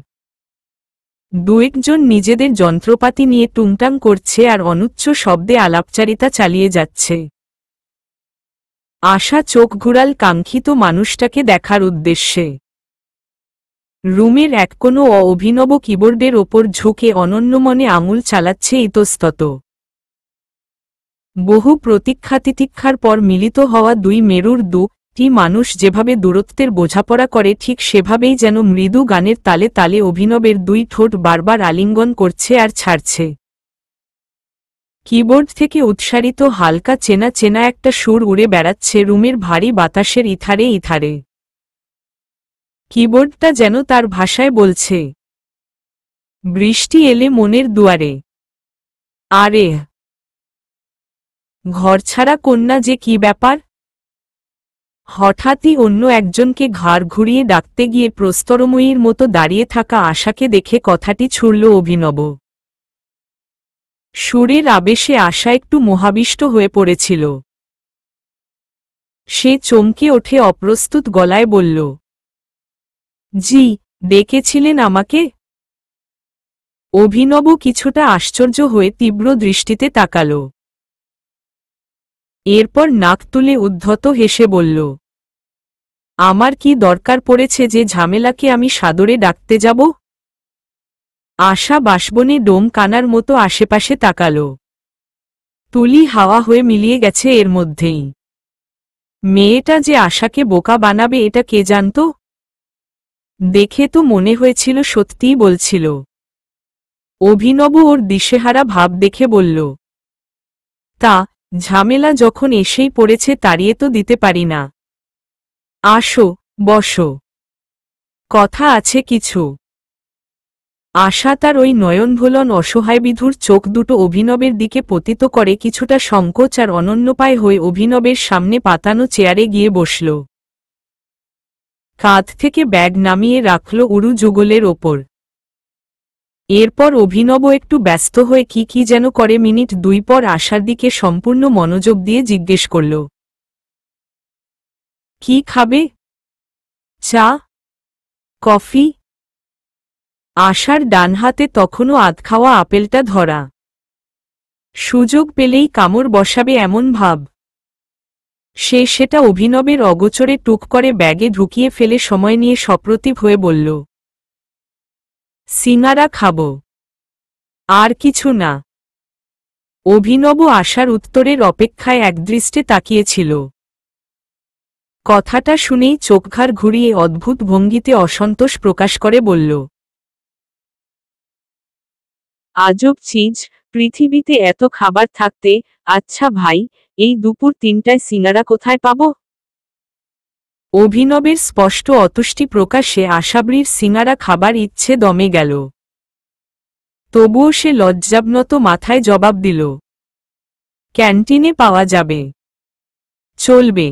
দুয়েকজন নিজেদের যন্ত্রপাতি নিয়ে টুংটাং করছে আর অনুচ্চ শব্দে আলাপচারিতা চালিয়ে যাচ্ছে। আশা চোখ ঘুরাল কাঙ্ক্ষিত মানুষটাকে দেখার উদ্দেশ্যে। রুমের এক কোনো অভিনব কিবোর্ডের ওপর ঝুঁকে অনন্যমনে আঙুল চালাচ্ছে ইতস্তত। বহু প্রতীক্ষাতিতীক্ষার পর মিলিত হওয়া দুই মেরুর দুটি মানুষ যেভাবে দূরত্বের বোঝাপড়া করে ঠিক সেভাবেই যেন মৃদু গানের তালে তালে অভিনবের দুই ঠোঁট বারবার আলিঙ্গন করছে আর ছাড়ছে। কিবোর্ড থেকে উৎসারিত হালকা চেনা চেনা একটা সুর উড়ে বেড়াচ্ছে রুমের ভারী বাতাসের ইথারে ইথারে। কিবোর্ডটা যেন তার ভাষায় বলছে, বৃষ্টি এলে মনের দুয়ারে। আরে ঘরছাড়া কন্যা যে কি ব্যাপার? হঠাৎই অন্য একজনকে ঘাড় ঘুরিয়ে ডাকতে গিয়ে প্রস্তরময়ীর মতো দাঁড়িয়ে থাকা আশাকে দেখে কথাটি ছুড়ল অভিনব। সুরের আবেশে আশা একটু মোহাবিষ্ট হয়ে পড়েছিল। সে চমকে ওঠে অপ্রস্তুত গলায় বলল, জি, ডেকেছিলেন আমাকে? অভিনব কিছুটা আশ্চর্য হয়ে তীব্র দৃষ্টিতে তাকাল। এরপর নাক তুলে উদ্ধত হেসে বলল, আমার কি দরকার পড়েছে যে ঝামেলাকে আমি সাদরে ডাকতে যাব? আশা বাষ্পনে ডোম কানার মতো আশেপাশে তাকাল। তুলি হাওয়া হয়ে মিলিয়ে গেছে এর মধ্যেই। মেয়েটা যে আশাকে বোকা বানাবে এটা কে জানত? দেখে তো মনে হয়েছিল সত্যিই বলছিল। অভিনব ওর দিশেহারা ভাব দেখে বলল, তা ঝামেলা যখন এসেই পড়েছে তাড়িয়ে তো দিতে পারি না। আসো, বসো, কথা আছে কিছু। আশা তার ওই নয়নভোলন অসহায় বিধুর চোখ দুটো অভিনবের দিকে পতিত করে কিছুটা সংকোচ আর অনন্যপায় হয়ে অভিনবের সামনে পাতানো চেয়ারে গিয়ে বসল। কাঁধ থেকে ব্যাগ নামিয়ে রাখল উরু যুগলের ওপর। এরপর অভিনব একটু ব্যস্ত হয়ে কি যেন করে মিনিট 2 পর আশার দিকে সম্পূর্ণ মনোযোগ দিয়ে জিজ্ঞেস করল, কি খাবে? চা, কফি? আশার ডান হাতে তখনও আধখাওয়া আপেলটা ধরা। সুযোগ পেলেই কামড় বসাবে এমন ভাব। সেটা অভিনবের অগোচরে টুক করে ব্যাগে ঢুকিয়ে ফেলে সময় নিয়ে সপ্রতিভ হয়ে বলল, সিঙ্গারা খাব, আর কিছু না। অভিনব আশার উত্তরের অপেক্ষায় একদৃষ্টে তাকিয়েছিল। কথাটা শুনেই চোখঘাড় ঘুরিয়ে অদ্ভুত ভঙ্গিতে অসন্তোষ প্রকাশ করে বলল, আজব চিজ, পৃথিবীতে এত খাবার থাকতে, আচ্ছা ভাই, এই দুপুর 3টায় সিঙ্গারা কোথায় পাবো? অভিনবের স্পষ্ট অতুষ্টি প্রকাশে আশাবৃর সিঙ্গারা খাবার ইচ্ছে দমে গেল। তবুও সে লজ্জাবনত মাথায় জবাব দিল, ক্যান্টিনে পাওয়া যাবে, চলবে।